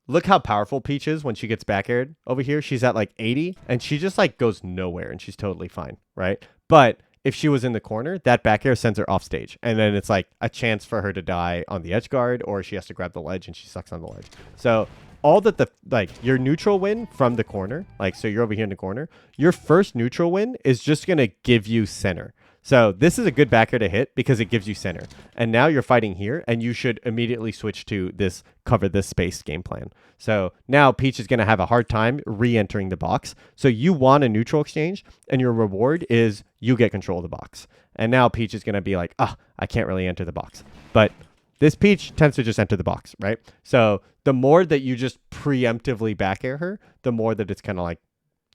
look how powerful Peach is when she gets back aired over here. She's at like 80 and she just like goes nowhere and she's totally fine, right? But if she was in the corner, that back air sends her off stage. And then it's like a chance for her to die on the edge guard or she has to grab the ledge and she sucks on the ledge. So all that your neutral win from the corner, like, so you're over here in the corner, your first neutral win is just going to give you center. So this is a good back air to hit because it gives you center. And now you're fighting here and you should immediately switch to this cover this space game plan. So now Peach is going to have a hard time re-entering the box. So you want a neutral exchange and your reward is you get control of the box. And now Peach is going to be like, I can't really enter the box. But this Peach tends to just enter the box, right? So the more that you just preemptively back air her, the more that it's kind of like,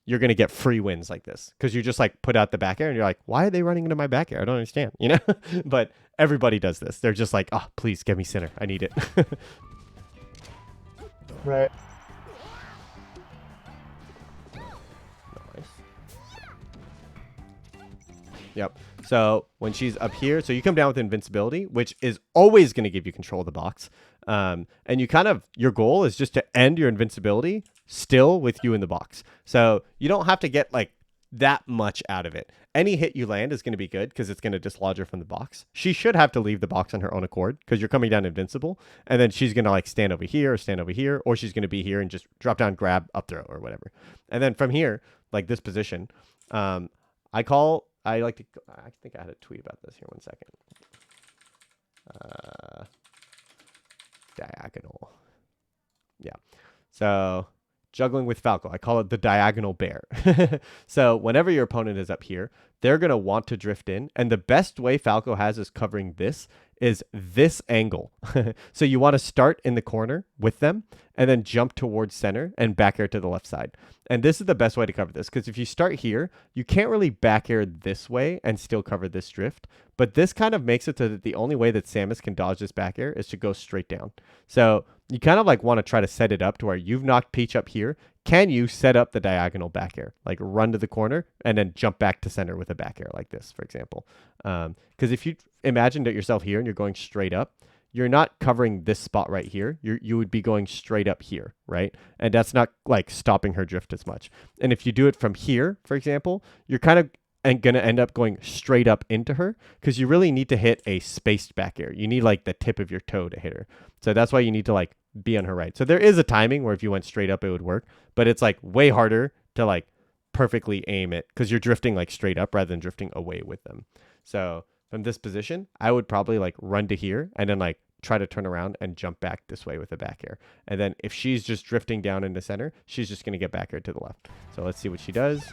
you're going to get free wins like this because you just like put out the back air and you're like, why are they running into my back air? I don't understand, you know? But everybody does this. They're just like, oh, please give me center. I need it. Right. Nice. Yep. So when she's up here, so you come down with invincibility, which is always going to give you control of the box. And you kind of, your goal is just to end your invincibility still with you in the box. So you don't have to get like that much out of it. Any hit you land is going to be good because it's going to dislodge her from the box. She should have to leave the box on her own accord because you're coming down invincible. And then she's going to like stand over here, or she's going to be here and just drop down, grab, up throw or whatever. And then from here, like this position, I think I had a tweet about this here. 1 second. Diagonal. Yeah. So juggling with Falco, I call it the diagonal bear. So whenever your opponent is up here, they're going to want to drift in. And the best way Falco has is covering this is this angle. So you want to start in the corner with them and then jump towards center and back air to the left side. And this is the best way to cover this, because if you start here, you can't really back air this way and still cover this drift. But this kind of makes it so that the only way that Samus can dodge this back air is to go straight down. So you kind of like want to try to set it up to where you've knocked Peach up here. Can you set up the diagonal back air? Like run to the corner and then jump back to center with a back air like this, for example. Because if you imagined it yourself here and you're going straight up, you're not covering this spot right here. You would be going straight up here, right? And that's not like stopping her drift as much. And if you do it from here, for example, you're kind of going to end up going straight up into her, because you really need to hit a spaced back air. You need like the tip of your toe to hit her. So that's why you need to like be on her right. So there is a timing where if you went straight up, it would work, but it's like way harder to like perfectly aim it because you're drifting like straight up rather than drifting away with them. So from this position, I would probably like run to here and then like try to turn around and jump back this way with a back air. And then if she's just drifting down into center, she's just going to get back air to the left. So let's see what she does.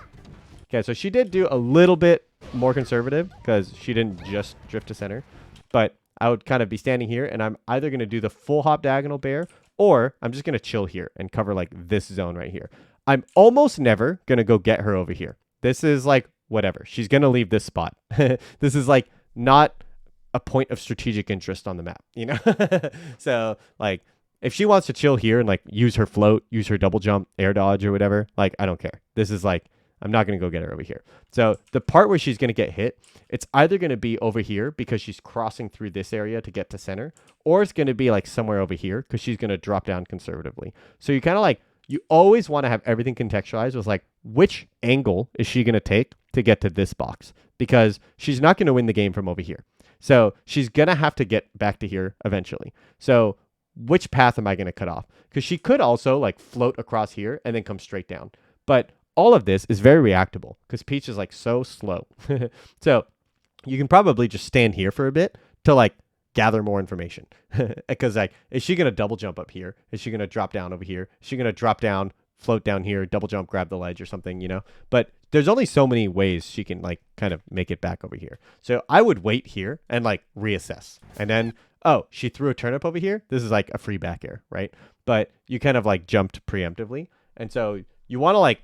Okay, so she did do a little bit more conservative because she didn't just drift to center, but I would kind of be standing here and I'm either going to do the full hop diagonal bear, or I'm just going to chill here and cover like this zone right here. I'm almost never going to go get her over here. This is like whatever. She's going to leave this spot. This is like not a point of strategic interest on the map, you know? So like if she wants to chill here and like use her float, use her double jump, air dodge or whatever, like I don't care. This is like, I'm not going to go get her over here. So the part where she's going to get hit, it's either going to be over here because she's crossing through this area to get to center, or it's going to be like somewhere over here because she's going to drop down conservatively. So you kind of like, you always want to have everything contextualized with like, which angle is she going to take to get to this box? Because she's not going to win the game from over here. So she's going to have to get back to here eventually. So which path am I going to cut off? Because she could also like float across here and then come straight down. But all of this is very reactable because Peach is like so slow. So you can probably just stand here for a bit to like gather more information. Because like, is she going to double jump up here? Is she going to drop down over here? Is she going to drop down, float down here, double jump, grab the ledge or something, you know? But there's only so many ways she can like kind of make it back over here. So I would wait here and like reassess. And then, oh, she threw a turnip over here. This is like a free back air, right? But you kind of like jumped preemptively. And so you want to like,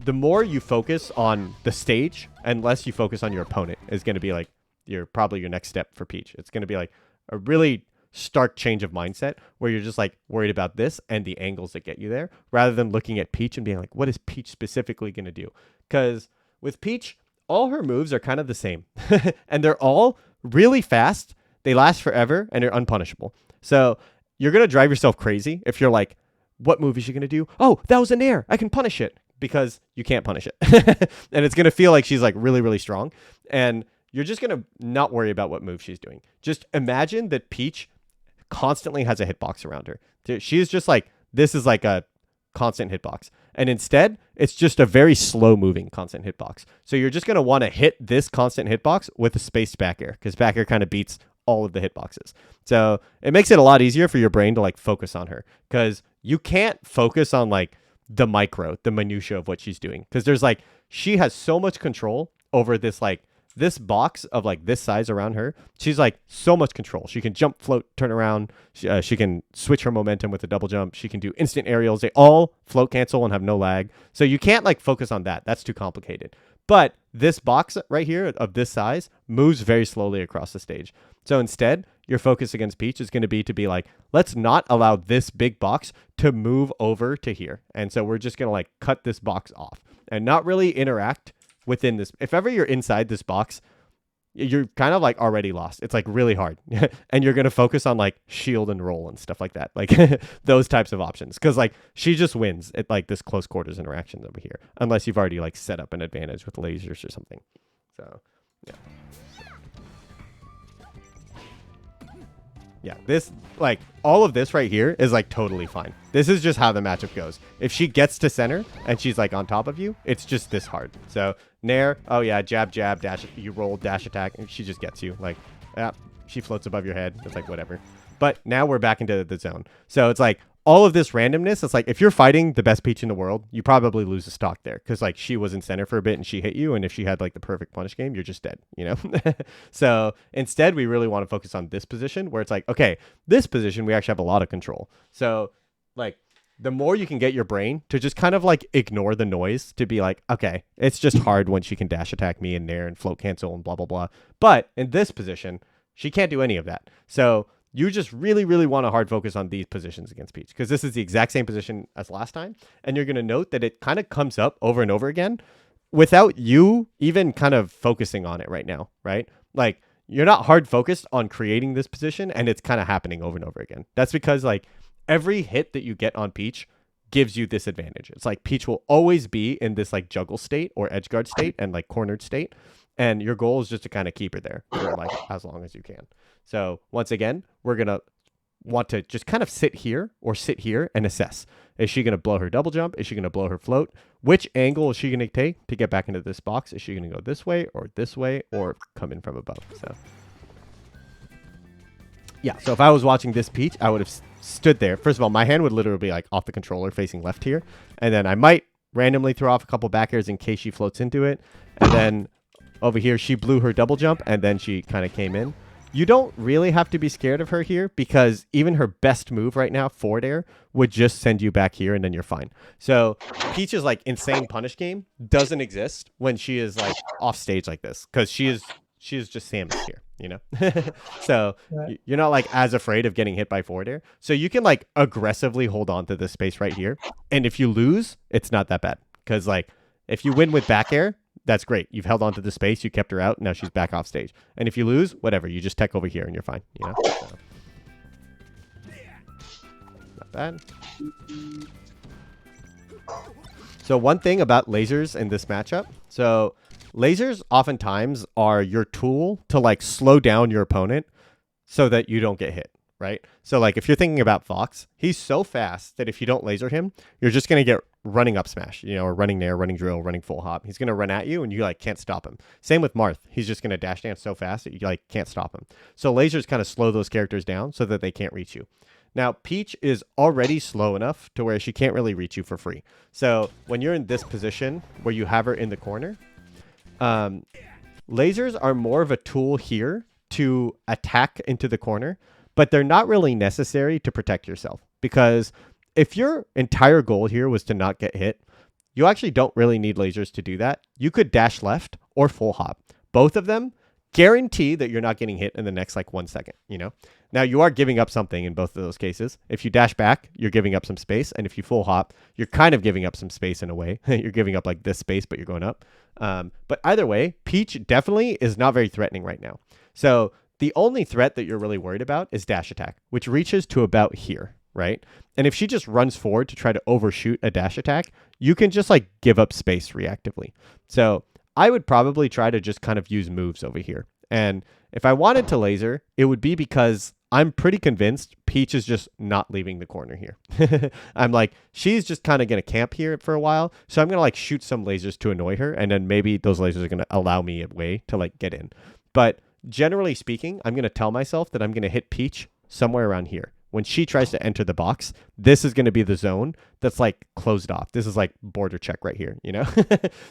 the more you focus on the stage and less you focus on your opponent is going to be like probably your next step for Peach. It's going to be like a really stark change of mindset where you're just like worried about this and the angles that get you there rather than looking at Peach and being like, what is Peach specifically going to do? Because with Peach, all her moves are kind of the same and they're all really fast. They last forever and they're unpunishable. So you're going to drive yourself crazy if you're like, what move is she going to do? Oh, that was an air. I can punish it. Because you can't punish it. And it's going to feel like she's like really, really strong. And you're just going to not worry about what move she's doing. Just imagine that Peach constantly has a hitbox around her. She's just like, this is like a constant hitbox. And instead, it's just a very slow moving constant hitbox. So you're just going to want to hit this constant hitbox with a spaced back air because back air kind of beats all of the hitboxes. So it makes it a lot easier for your brain to like focus on her because you can't focus on like the minutia of what she's doing. Because there's like, she has so much control over this, like this box of like this size around her. She's like so much control. She can jump, float, turn around. She can switch her momentum with a double jump. She can do instant aerials. They all float cancel and have no lag. So you can't like focus on that. That's too complicated. But this box right here of this size moves very slowly across the stage. So instead, your focus against Peach is going to be like, let's not allow this big box to move over to here. And so we're just going to like cut this box off and not really interact within this. If ever you're inside this box, you're kind of like already lost. It's like really hard. And you're going to focus on like shield and roll and stuff like that. Like those types of options. Cause like she just wins at like this close quarters interactions over here. Unless you've already like set up an advantage with lasers or something. So yeah. Yeah, this, like, all of this right here is, like, totally fine. This is just how the matchup goes. If she gets to center and she's, like, on top of you, it's just this hard. So, Nair, oh, yeah, jab, jab, dash, you roll, dash attack, and she just gets you. Like, yeah, she floats above your head. It's like, whatever. But now we're back into the zone. So, it's like, all of this randomness, it's like if you're fighting the best Peach in the world, you probably lose a stock there because like she was in center for a bit and she hit you, and if she had like the perfect punish game, you're just dead, you know. So instead, we really want to focus on this position where it's like, okay, this position we actually have a lot of control. So like the more you can get your brain to just kind of like ignore the noise, to be like, okay, it's just hard when she can dash attack me in there and float cancel and blah blah blah. But in this position, she can't do any of that. So you just really, really want to hard focus on these positions against Peach because this is the exact same position as last time. And you're going to note that it kind of comes up over and over again without you even kind of focusing on it right now, right? Like you're not hard focused on creating this position and it's kind of happening over and over again. That's because like every hit that you get on Peach gives you this advantage. It's like Peach will always be in this like juggle state or edge guard state and like cornered state. And your goal is just to kind of keep her there for like as long as you can. So once again, we're going to want to just kind of sit here and assess. Is she going to blow her double jump? Is she going to blow her float? Which angle is she going to take to get back into this box? Is she going to go this way or come in from above? So yeah, so if I was watching this Peach, I would have stood there. First of all, my hand would literally be like off the controller facing left here. And then I might randomly throw off a couple back airs in case she floats into it. And then over here, she blew her double jump and then she kind of came in. You don't really have to be scared of her here because even her best move right now, forward air, would just send you back here and then you're fine. So Peach's like insane punish game doesn't exist when she is like off stage like this because she is just Samus here, you know? So you're not like as afraid of getting hit by forward air. So you can like aggressively hold on to this space right here. And if you lose, it's not that bad because like if you win with back air, that's great. You've held on to the space. You kept her out. Now she's back off stage. And if you lose, whatever. You just tech over here and you're fine. You know? So. Not bad. So one thing about lasers in this matchup. So lasers oftentimes are your tool to like slow down your opponent so that you don't get hit. Right? So like if you're thinking about Fox, he's so fast that if you don't laser him, you're just going to get running up smash, you know, or running nair, running drill, running full hop. He's going to run at you and you like can't stop him. Same with Marth. He's just going to dash dance so fast that you like can't stop him. So lasers kind of slow those characters down so that they can't reach you. Now, Peach is already slow enough to where she can't really reach you for free. So when you're in this position where you have her in the corner, lasers are more of a tool here to attack into the corner, but they're not really necessary to protect yourself because if your entire goal here was to not get hit, you actually don't really need lasers to do that. You could dash left or full hop. Both of them guarantee that you're not getting hit in the next like 1 second, you know? Now you are giving up something in both of those cases. If you dash back, you're giving up some space. And if you full hop, you're kind of giving up some space in a way. You're giving up like this space, but you're going up. But either way, Peach definitely is not very threatening right now. So the only threat that you're really worried about is dash attack, which reaches to about here, right? And if she just runs forward to try to overshoot a dash attack, you can just like give up space reactively. So I would probably try to just kind of use moves over here. And if I wanted to laser, it would be because I'm pretty convinced Peach is just not leaving the corner here. I'm like, she's just kind of going to camp here for a while. So I'm going to like shoot some lasers to annoy her. And then maybe those lasers are going to allow me a way to like get in. But generally speaking, I'm going to tell myself that I'm going to hit Peach somewhere around here. When she tries to enter the box, this is going to be the zone that's like closed off. This is like border check right here, you know?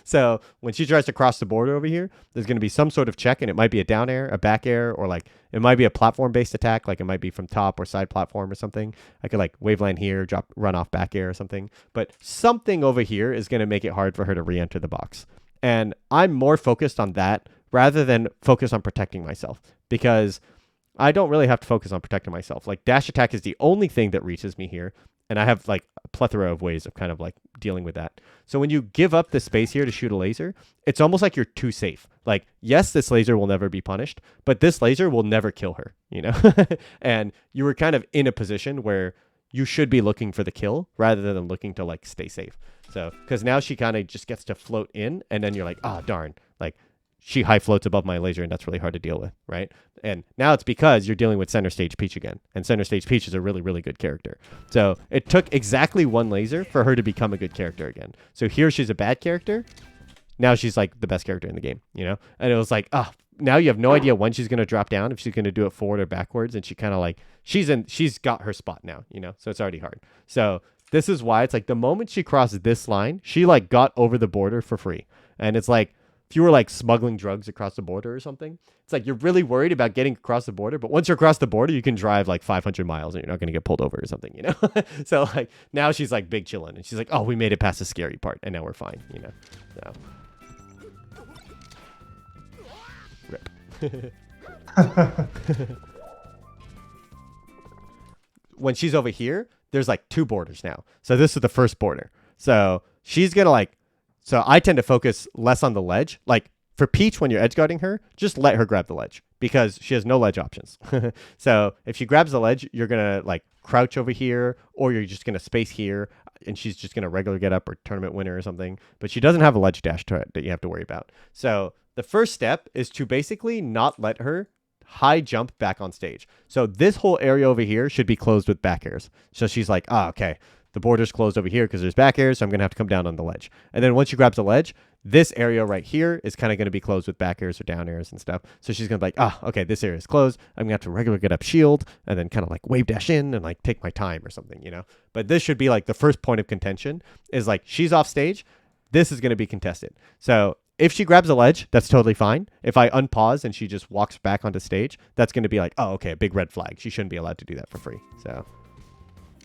So when she tries to cross the border over here, there's going to be some sort of check, and it might be a down air, a back air, or like it might be a platform-based attack. Like it might be from top or side platform or something. I could like waveland here, drop, run off back air or something. But something over here is going to make it hard for her to re-enter the box. And I'm more focused on that rather than focus on protecting myself because I don't really have to focus on protecting myself. Like dash attack is the only thing that reaches me here. And I have like a plethora of ways of kind of like dealing with that. So when you give up the space here to shoot a laser, it's almost like you're too safe. Like, yes, this laser will never be punished, but this laser will never kill her, you know? And you were kind of in a position where you should be looking for the kill rather than looking to like stay safe. So, because now she kind of just gets to float in and then you're like, oh, darn, like she high floats above my laser and that's really hard to deal with, right? And now it's because you're dealing with center stage Peach again. And center stage Peach is a really, really good character. So it took exactly one laser for her to become a good character again. So here she's a bad character. Now she's like the best character in the game, you know? And it was like, now you have no idea when she's going to drop down, if she's going to do it forward or backwards. And she kind of like, she's got her spot now, you know, so it's already hard. So this is why it's like the moment she crossed this line, she like got over the border for free. And it's like, if you were like smuggling drugs across the border or something, it's like you're really worried about getting across the border. But once you're across the border, you can drive like 500 miles and you're not going to get pulled over or something, you know? So like now she's like big chillin'. And she's like, oh, we made it past the scary part and now we're fine, you know? So. Rip. When she's over here, there's like 2 borders now. So this is the first border. So she's going to like, so I tend to focus less on the ledge. Like for Peach, when you're edge guarding her, just let her grab the ledge because she has no ledge options. So if she grabs the ledge, you're going to like crouch over here, or you're just going to space here, and she's just going to regular get up or tournament winner or something. But she doesn't have a ledge dash that you have to worry about. So the first step is to basically not let her high jump back on stage. So this whole area over here should be closed with back airs. So she's like, oh, okay, the border's closed over here because there's back airs, so I'm going to have to come down on the ledge. And then once she grabs the ledge, this area right here is kind of going to be closed with back airs or down airs and stuff. So she's going to be like, ah, okay, this area is closed. I'm going to have to regular get up shield and then kind of like wave dash in and like take my time or something, you know? But this should be like the first point of contention is like she's off stage. This is going to be contested. So if she grabs a ledge, that's totally fine. If I unpause and she just walks back onto stage, that's going to be like, oh, okay, a big red flag. She shouldn't be allowed to do that for free. So,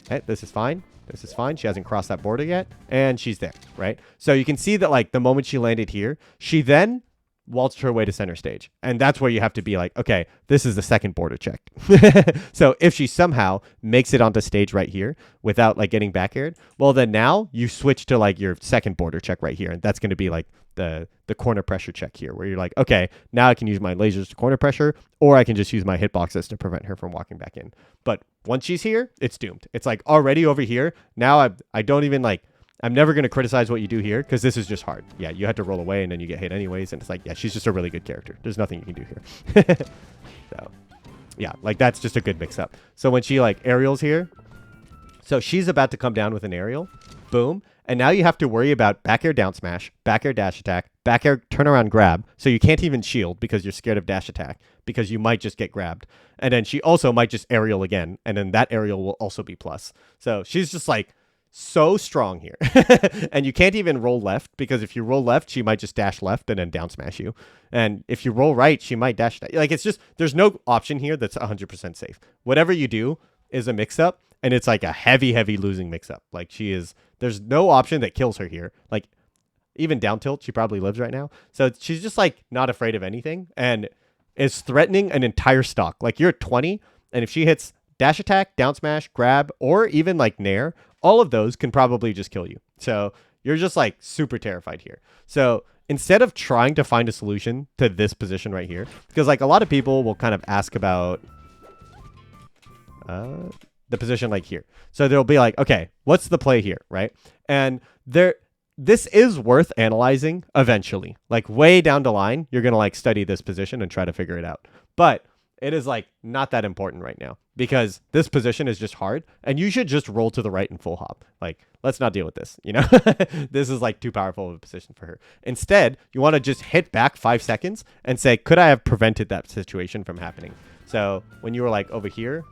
okay, this is fine. This is fine. She hasn't crossed that border yet, and she's there, right? So you can see that, like, the moment she landed here, she then waltzed her way to center stage. And that's where you have to be like, okay, this is the second border check. So if she somehow makes it onto stage right here without, like, getting back aired, well, then now you switch to, like, your second border check right here, and that's going to be, like, the corner pressure check here, where you're like, okay, now I can use my lasers to corner pressure, or I can just use my hitboxes to prevent her from walking back in. But once she's here, it's doomed. It's like already over here. Now I don't even like, I'm never going to criticize what you do here because this is just hard. Yeah, you had to roll away and then you get hit anyways. And it's like, yeah, she's just a really good character. There's nothing you can do here. So yeah, like that's just a good mix up. So when she like aerials here, so she's about to come down with an aerial, boom. And now you have to worry about back air down smash, back air dash attack, back air turnaround grab. So you can't even shield because you're scared of dash attack because you might just get grabbed. And then she also might just aerial again. And then that aerial will also be plus. So she's just like so strong here. And you can't even roll left because if you roll left, she might just dash left and then down smash you. And if you roll right, she might dash. Like it's just, there's no option here that's 100% safe. Whatever you do is a mix up. And it's like a heavy, heavy losing mix up. Like she is, there's no option that kills her here. Like even down tilt, she probably lives right now. So she's just like not afraid of anything and is threatening an entire stock. Like you're at 20, and if she hits dash attack, down smash, grab, or even like nair, all of those can probably just kill you. So you're just like super terrified here. So instead of trying to find a solution to this position right here, because like a lot of people will kind of ask about the position like here. So they'll be like, okay, what's the play here, right? And this is worth analyzing eventually. Like way down the line, you're going to like study this position and try to figure it out. But it is like not that important right now because this position is just hard and you should just roll to the right and full hop. Like, let's not deal with this, you know? This is like too powerful of a position for her. Instead, you want to just hit back 5 seconds and say, could I have prevented that situation from happening? So when you were like over here,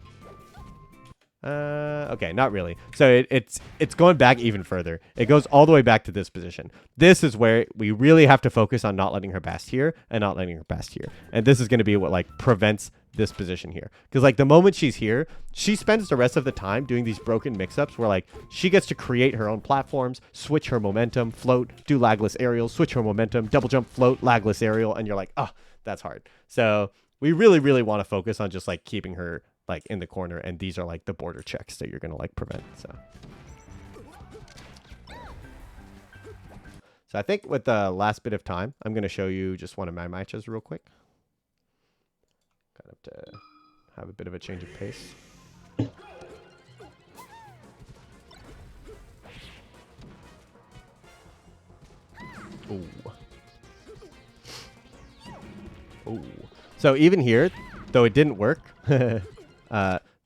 okay, not really. So it's going back even further. It goes all the way back to this position. This is where we really have to focus on not letting her bast here and not letting her bast here. And this is going to be what like prevents this position here. Because like the moment she's here, she spends the rest of the time doing these broken mix-ups where like she gets to create her own platforms, switch her momentum, float, do lagless aerials, switch her momentum, double jump, float, lagless aerial, and you're like, oh, that's hard. So we really, really want to focus on just like keeping her like in the corner, and these are like the border checks that you're gonna like prevent. So I think with the last bit of time, I'm gonna show you just one of my matches real quick, kind of to have a bit of a change of pace. Ooh. Ooh. So even here, though it didn't work,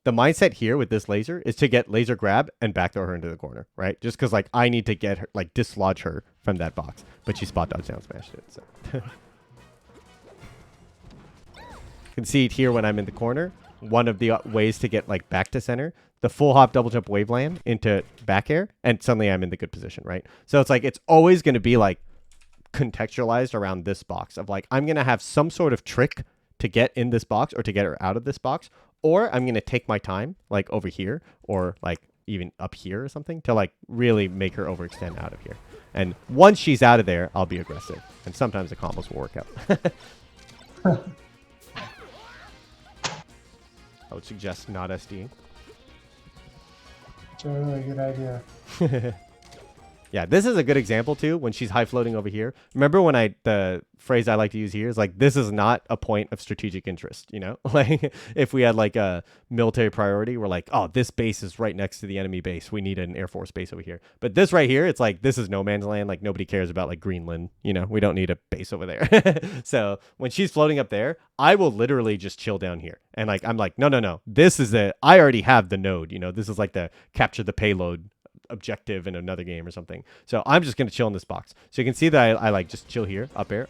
the mindset here with this laser is to get laser grab and backdoor her into the corner, right? Just because like I need to get her, like dislodge her from that box, but she spot dodge down smashed it. So Concede here when I'm in the corner. One of the ways to get like back to center, the full hop double jump wave land into back air, and suddenly I'm in the good position, right? So it's like it's always going to be like contextualized around this box of like I'm going to have some sort of trick to get in this box or to get her out of this box, or I'm going to take my time like over here or like even up here or something to like really make her overextend out of here. And once she's out of there, I'll be aggressive. And sometimes the combos will work out. I would suggest not SDing. It's a really good idea. Yeah, this is a good example too when she's high floating over here. Remember when the phrase I like to use here is like, this is not a point of strategic interest, you know? Like if we had like a military priority, we're like, oh, this base is right next to the enemy base. We need an Air Force base over here. But this right here, it's like, this is no man's land. Like nobody cares about like Greenland, you know? We don't need a base over there. So when she's floating up there, I will literally just chill down here. And like, I'm like, no. This is I already have the node, you know? This is like the capture the payload objective in another game or something. So I'm just going to chill in this box. So you can see that I like just chill here, up air.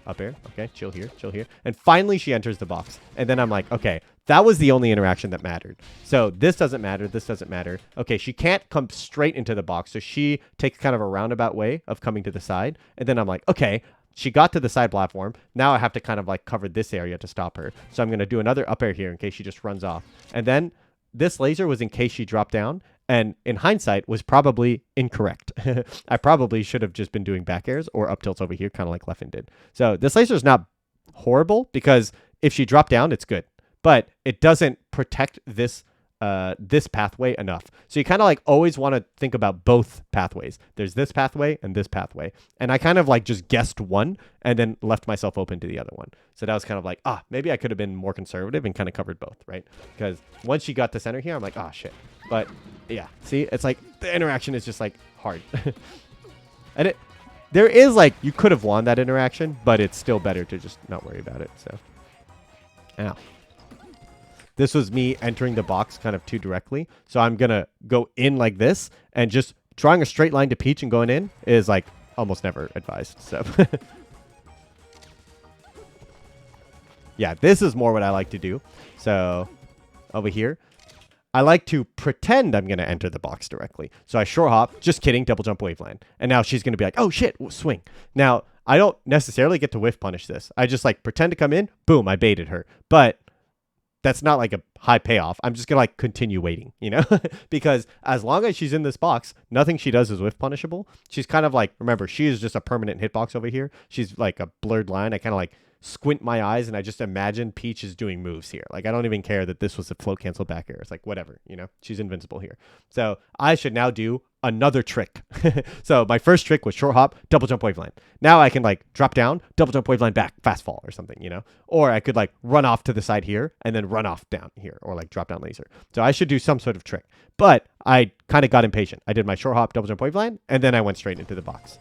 Okay, chill here. And finally she enters the box. And then I'm like, okay, that was the only interaction that mattered. So this doesn't matter. This doesn't matter. Okay, she can't come straight into the box. So she takes kind of a roundabout way of coming to the side. And then I'm like, okay, she got to the side platform. Now I have to kind of like cover this area to stop her. So I'm going to do another up air here in case she just runs off. And then this laser was in case she dropped down. And in hindsight, was probably incorrect. I probably should have just been doing back airs or up tilts over here, kind of like Leffen did. So this laser is not horrible because if she dropped down, it's good. But it doesn't protect this this pathway enough. So you kind of like always want to think about both pathways. There's this pathway and this pathway. And I kind of like just guessed one and then left myself open to the other one. So that was kind of like, maybe I could have been more conservative and kind of covered both, right? Because once she got to center here, I'm like, shit. But yeah, see, it's like the interaction is just like hard. And there is like, you could have won that interaction, but it's still better to just not worry about it. So, ow. This was me entering the box kind of too directly. So I'm going to go in like this, and just drawing a straight line to Peach and going in is like almost never advised. So yeah, this is more what I like to do. So over here, I like to pretend I'm going to enter the box directly. So I short hop, just kidding, double jump waveland. And now she's going to be like, oh shit, swing. Now, I don't necessarily get to whiff punish this. I just like pretend to come in, boom, I baited her. But that's not like a high payoff. I'm just going to like continue waiting, you know, because as long as she's in this box, nothing she does is whiff punishable. She's kind of like, remember, she is just a permanent hitbox over here. She's like a blurred line. I kind of like squint my eyes and I just imagine Peach is doing moves here. Like I don't even care that this was a float cancel back air. It's like whatever, you know, she's invincible here. So I should now do another trick. So my first trick was short hop, double jump waveland. Now I can like drop down, double jump waveland back, fast fall or something, you know, or I could like run off to the side here and then run off down here or like drop down laser. So I should do some sort of trick, but I kind of got impatient. I did my short hop, double jump waveland, and then I went straight into the box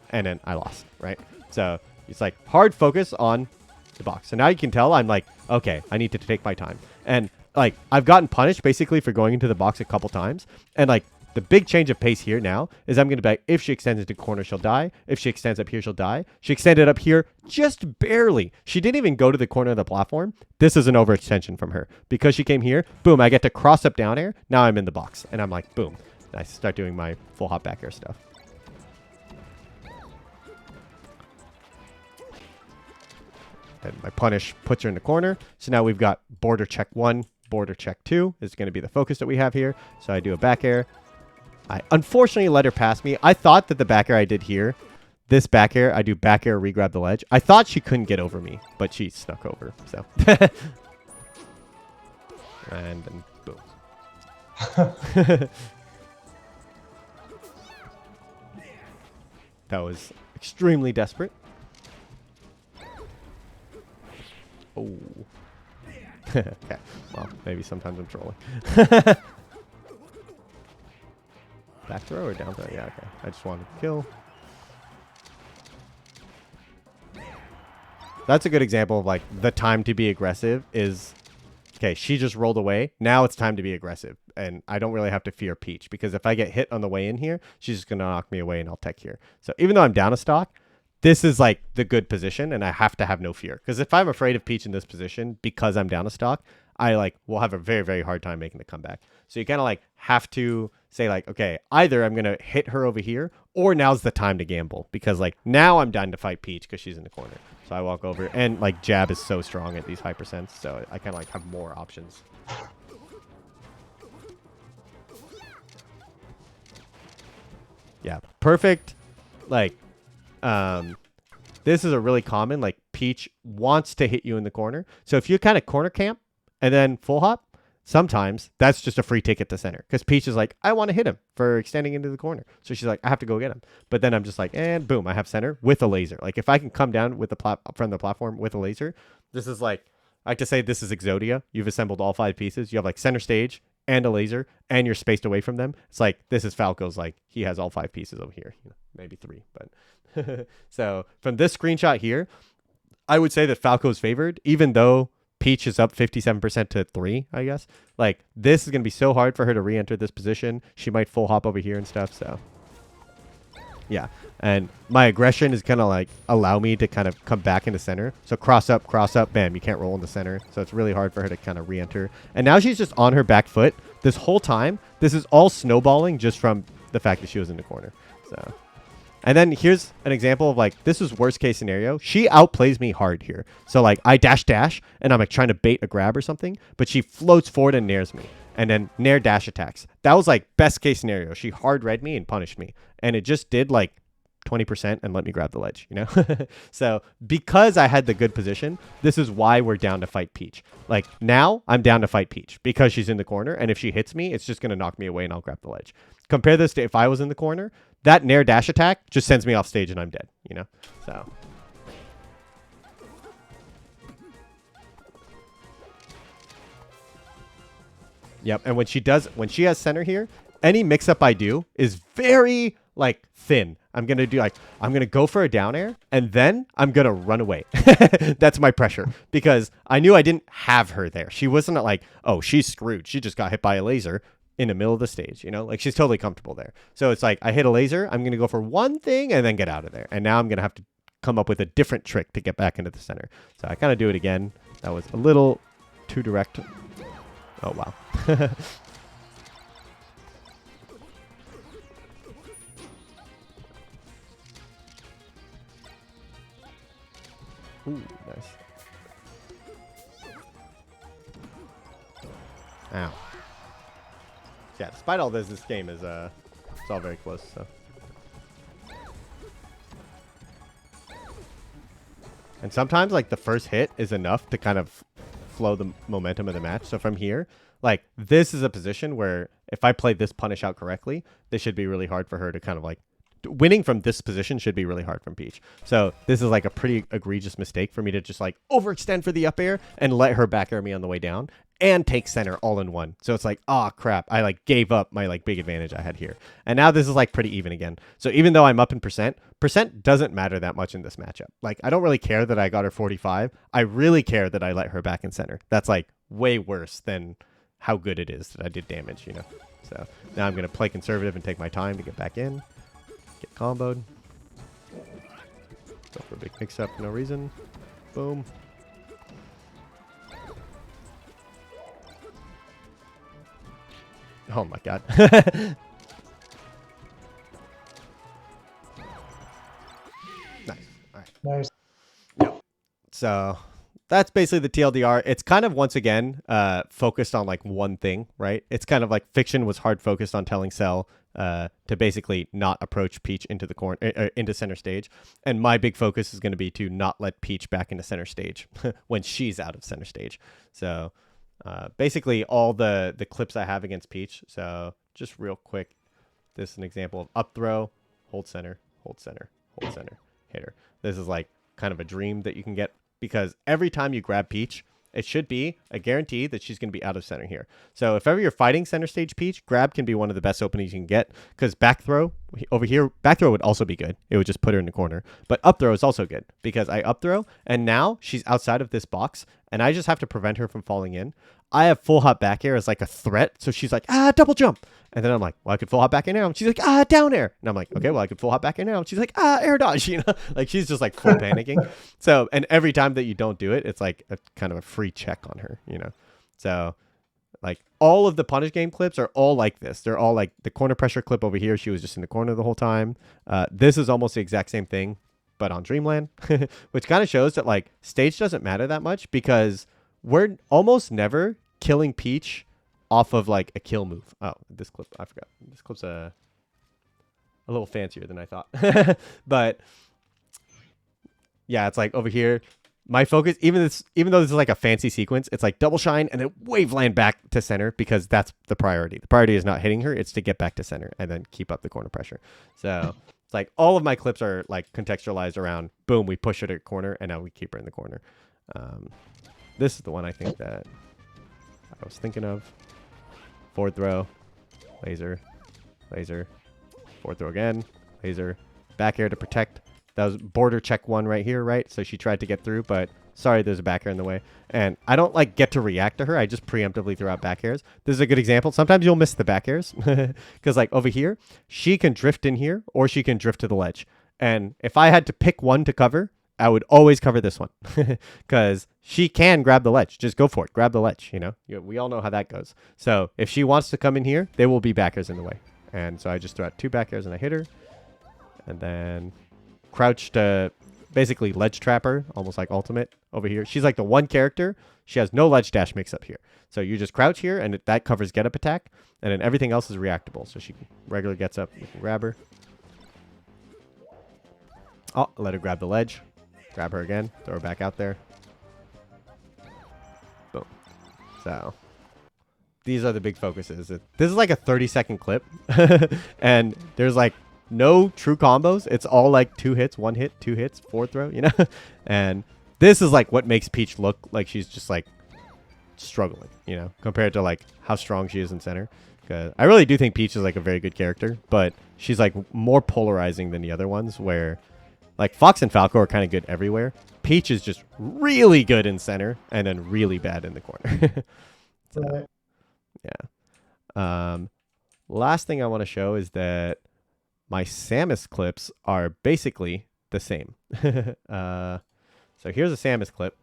and then I lost, right? So it's like hard focus on the box. So now you can tell I'm like, okay, I need to take my time. And like I've gotten punished basically for going into the box a couple times. And like the big change of pace here now is I'm going to be like, if she extends into corner, she'll die. If she extends up here, she'll die. She extended up here just barely. She didn't even go to the corner of the platform. This is an overextension from her. Because she came here, boom, I get to cross up down air. Now I'm in the box. And I'm like, boom. I start doing my full hop back air stuff. And my punish puts her in the corner. So now we've got border check 1, border check 2 is going to be the focus that we have here. So I do a back air. I unfortunately let her pass me. I thought that the back air I did here, this back air, I do back air, re-grab the ledge. I thought she couldn't get over me, but she snuck over. So. And then boom. That was extremely desperate. Oh. Okay. Well, maybe sometimes I'm trolling. Back throw or down throw? Yeah, okay. I just wanted to kill. That's a good example of like the time to be aggressive is, okay, she just rolled away. Now it's time to be aggressive. And I don't really have to fear Peach because if I get hit on the way in here, she's just going to knock me away and I'll tech here. So even though I'm down a stock, this is like the good position, and I have to have no fear. Because if I'm afraid of Peach in this position because I'm down a stock, I like will have a very, very hard time making the comeback. So you kind of like have to say like, okay, either I'm gonna hit her over here, or now's the time to gamble, because like now I'm down to fight Peach because she's in the corner. So I walk over, and like jab is so strong at these high percents, so I kind of like have more options. Yeah, perfect. Like, this is a really common, like, Peach wants to hit you in the corner. So if you kind of corner camp and then full hop, sometimes that's just a free ticket to center, because Peach is like, I want to hit him for extending into the corner. So she's like, I have to go get him. But then I'm just like, and boom, I have center with a laser. Like, if I can come down with the from the platform with a laser, this is like, I like to say this is Exodia. You've assembled all 5 pieces. You have like center stage and a laser, and you're spaced away from them. It's like, this is Falco's, like, he has all 5 pieces over here. You know, maybe 3, but so from this screenshot here, I would say that Falco's favored, even though Peach is up 57% to 3, I guess. Like, this is going to be so hard for her to re-enter this position. She might full hop over here and stuff, so yeah. And my aggression is going to like allow me to kind of come back into center. So cross up, bam, you can't roll in the center. So it's really hard for her to kind of re-enter. And now she's just on her back foot this whole time. This is all snowballing just from the fact that she was in the corner. So, and then here's an example of like, this is worst case scenario. She outplays me hard here. So like I dash, and I'm like trying to bait a grab or something, but she floats forward and nairs me. And then nair dash attacks. That was like best case scenario. She hard read me and punished me. And it just did like 20% and let me grab the ledge, you know? So because I had the good position, this is why we're down to fight Peach. Like now I'm down to fight Peach because she's in the corner. And if she hits me, it's just going to knock me away and I'll grab the ledge. Compare this to if I was in the corner, that nair dash attack just sends me off stage and I'm dead, you know? So yep. And when she has center here, any mix up I do is very like thin. I'm going to do like, I'm going to go for a down air and then I'm going to run away. That's my pressure, because I knew I didn't have her there. She wasn't like, oh, she's screwed. She just got hit by a laser in the middle of the stage, you know, like she's totally comfortable there. So it's like, I hit a laser, I'm going to go for one thing and then get out of there. And now I'm going to have to come up with a different trick to get back into the center. So I kind of do it again. That was a little too direct. Oh, wow. Ooh, nice. Ow. Yeah, despite all this game is, it's all very close, so. And sometimes, like, the first hit is enough to kind of flow the momentum of the match. So from here, like, this is a position where if I play this punish out correctly, this should be really hard for her to kind of, like, winning from this position should be really hard from Peach. So this is like a pretty egregious mistake for me to just like overextend for the up air and let her back air me on the way down and take center all in one. So it's like, oh crap, I like gave up my like big advantage I had here. And now this is like pretty even again. So even though I'm up in percent doesn't matter that much in this matchup. Like I don't really care that I got her 45. I really care that I let her back in center. That's like way worse than how good it is that I did damage, you know? So now I'm going to play conservative and take my time to get back in. Get comboed. Go for a big mix-up for no reason. Boom. Oh my god. Nice. All right. Nice. Yep. So that's basically the TLDR. It's kind of, once again, focused on like one thing, right? It's kind of like Fiction was hard focused on telling Cell to basically not approach Peach into the corner, into center stage. And my big focus is going to be to not let Peach back into center stage when she's out of center stage. So basically all the clips I have against Peach. So just real quick, this is an example of up throw, hold center, hold center, hold center, hit her. This is like kind of a dream that you can get, because every time you grab Peach, it should be a guarantee that she's going to be out of center here. So if ever you're fighting center stage Peach, grab can be one of the best openings you can get, because back throw over here, back throw would also be good. It would just put her in the corner. But up throw is also good, because I up throw and now she's outside of this box and I just have to prevent her from falling in. I have full hop back air as like a threat. So she's like, double jump. And then I'm like, well, I could full hop back air now. And she's like, down air. And I'm like, okay, well, I could full hop back air now. And she's like, air dodge. You know, like she's just like full panicking. So, and every time that you don't do it, it's like a kind of a free check on her, you know? So like all of the punish game clips are all like this. They're all like the corner pressure clip over here. She was just in the corner the whole time. This is almost the exact same thing, but on Dreamland, which kind of shows that like stage doesn't matter that much because we're almost never killing Peach off of like a kill move. Oh, this clip, I forgot. This clip's a little fancier than I thought. But yeah, it's like over here, my focus, even though this is like a fancy sequence, it's like double shine and then wave land back to center because that's the priority. The priority is not hitting her, it's to get back to center and then keep up the corner pressure. So it's like all of my clips are like contextualized around, boom, we push her to corner and now we keep her in the corner. This is the one I think that I was thinking of. Forward throw, laser, laser, forward throw again, laser, back air to protect. That was border check one right here, right? So she tried to get through, but sorry, there's a back air in the way. And I don't like get to react to her. I just preemptively throw out back airs. This is a good example. Sometimes you'll miss the back airs because like over here, she can drift in here or she can drift to the ledge. And if I had to pick one to cover, I would always cover this one because she can grab the ledge. Just go for it. Grab the ledge, you know? We all know how that goes. So if she wants to come in here, there will be back airs in the way. And so I just throw out 2 back airs and I hit her. And then crouch to basically ledge trap her, almost like ultimate over here. She's like the one character. She has no ledge dash mix up here. So you just crouch here and that covers get up attack. And then everything else is reactable. So she regularly gets up. You can grab her. Oh, let her grab the ledge. Grab her again. Throw her back out there. Boom. So these are the big focuses. This is like a 30-second clip. And there's like no true combos. It's all like 2 hits, 1 hit, 2 hits, forward throw, you know? And this is like what makes Peach look like she's just like struggling, you know, compared to like how strong she is in center. Because I really do think Peach is like a very good character, but she's like more polarizing than the other ones where like Fox and Falco are kind of good everywhere. Peach is just really good in center and then really bad in the corner. So, Right. yeah. Last thing I want to show is that my Samus clips are basically the same. So here's a Samus clip.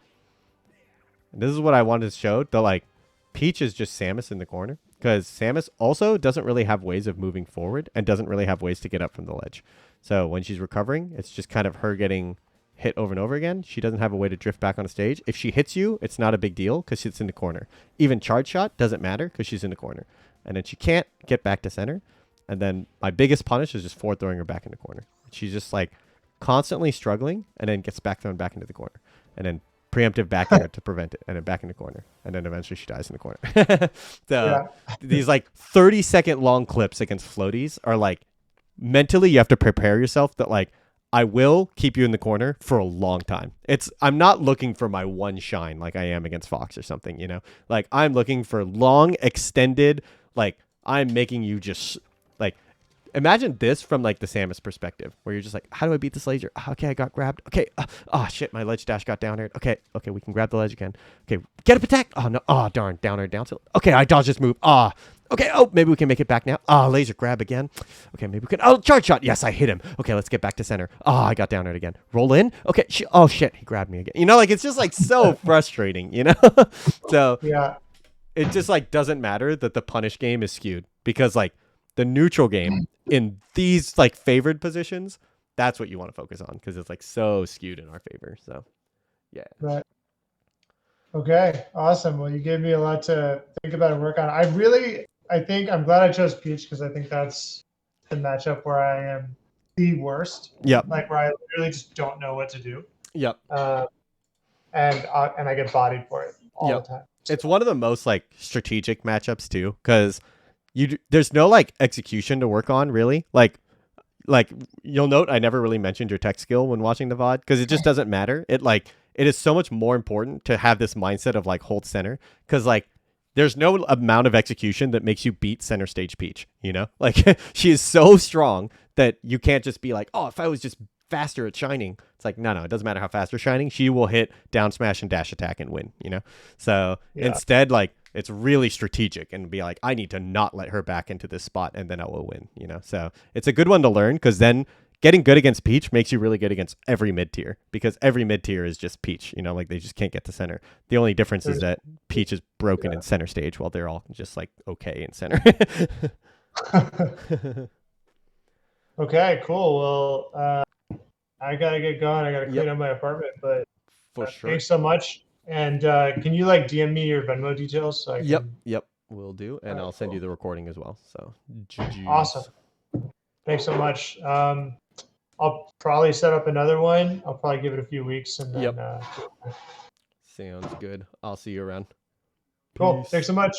And this is what I wanted to show. The like Peach is just Samus in the corner because Samus also doesn't really have ways of moving forward and doesn't really have ways to get up from the ledge. So when she's recovering, it's just kind of her getting hit over and over again. She doesn't have a way to drift back on the stage. If she hits you, it's not a big deal because she's in the corner. Even charge shot doesn't matter because she's in the corner. And then she can't get back to center. And then my biggest punish is just forward throwing her back in the corner. She's just like constantly struggling and then gets back thrown back into the corner. And then preemptive back air to prevent it and then back in the corner. And then eventually she dies in the corner. So these like 30-second long clips against floaties are like mentally you have to prepare yourself that like I will keep you in the corner for a long time. I'm not looking for my one shine like I am against Fox or something, you know? Like I'm looking for long extended, like I'm making you just like imagine this from like the Samus perspective where you're just like, how do I beat this laser? Okay, I got grabbed. Okay. Oh shit, my ledge dash got down aired. Okay, we can grab the ledge again. Okay, get up attack. Oh no. Oh darn, down air, down tilt. Okay, I dodged this move. Okay, maybe we can make it back now. Laser grab again. Okay, maybe we can. Oh, charge shot. Yes, I hit him. Okay, let's get back to center. I got down it again. Roll in. Okay, oh shit, he grabbed me again. You know, like it's just like so frustrating, you know? So Yeah. it just like doesn't matter that the punish game is skewed because like the neutral game in these like favored positions, that's what you want to focus on because it's like so skewed in our favor. So yeah. Right. Okay. Awesome. Well, you gave me a lot to think about and work on. I think I'm glad I chose Peach because I think that's the matchup where I am the worst. Yep. Like where I literally just don't know what to do. Yep. And I get bodied for it all the time. It's one of the most like strategic matchups too, because there's no like execution to work on really. Like you'll note I never really mentioned your tech skill when watching the VOD because it just doesn't matter. It is so much more important to have this mindset of like hold center because like there's no amount of execution that makes you beat center stage Peach, you know? Like she is so strong that you can't just be like, oh, if I was just faster at shining. It's like, no, it doesn't matter how fast you're shining. She will hit down smash and dash attack and win, you know? So instead, like it's really strategic and be like, I need to not let her back into this spot and then I will win, you know? So it's a good one to learn because then getting good against Peach makes you really good against every mid tier because every mid tier is just Peach, you know, like they just can't get to center. The only difference is that Peach is broken in center stage while they're all just like okay in center. Okay, cool. Well, I gotta get going. I gotta clean up my apartment, but For sure. thanks so much. And can you like DM me your Venmo details so I can... Yep, will do, and Alright, I'll send you cool. the recording as well. So GG's. Awesome. Thanks so much. I'll probably set up another one. I'll probably give it a few weeks and then Sounds good. I'll see you around. cool. Peace. Thanks so much.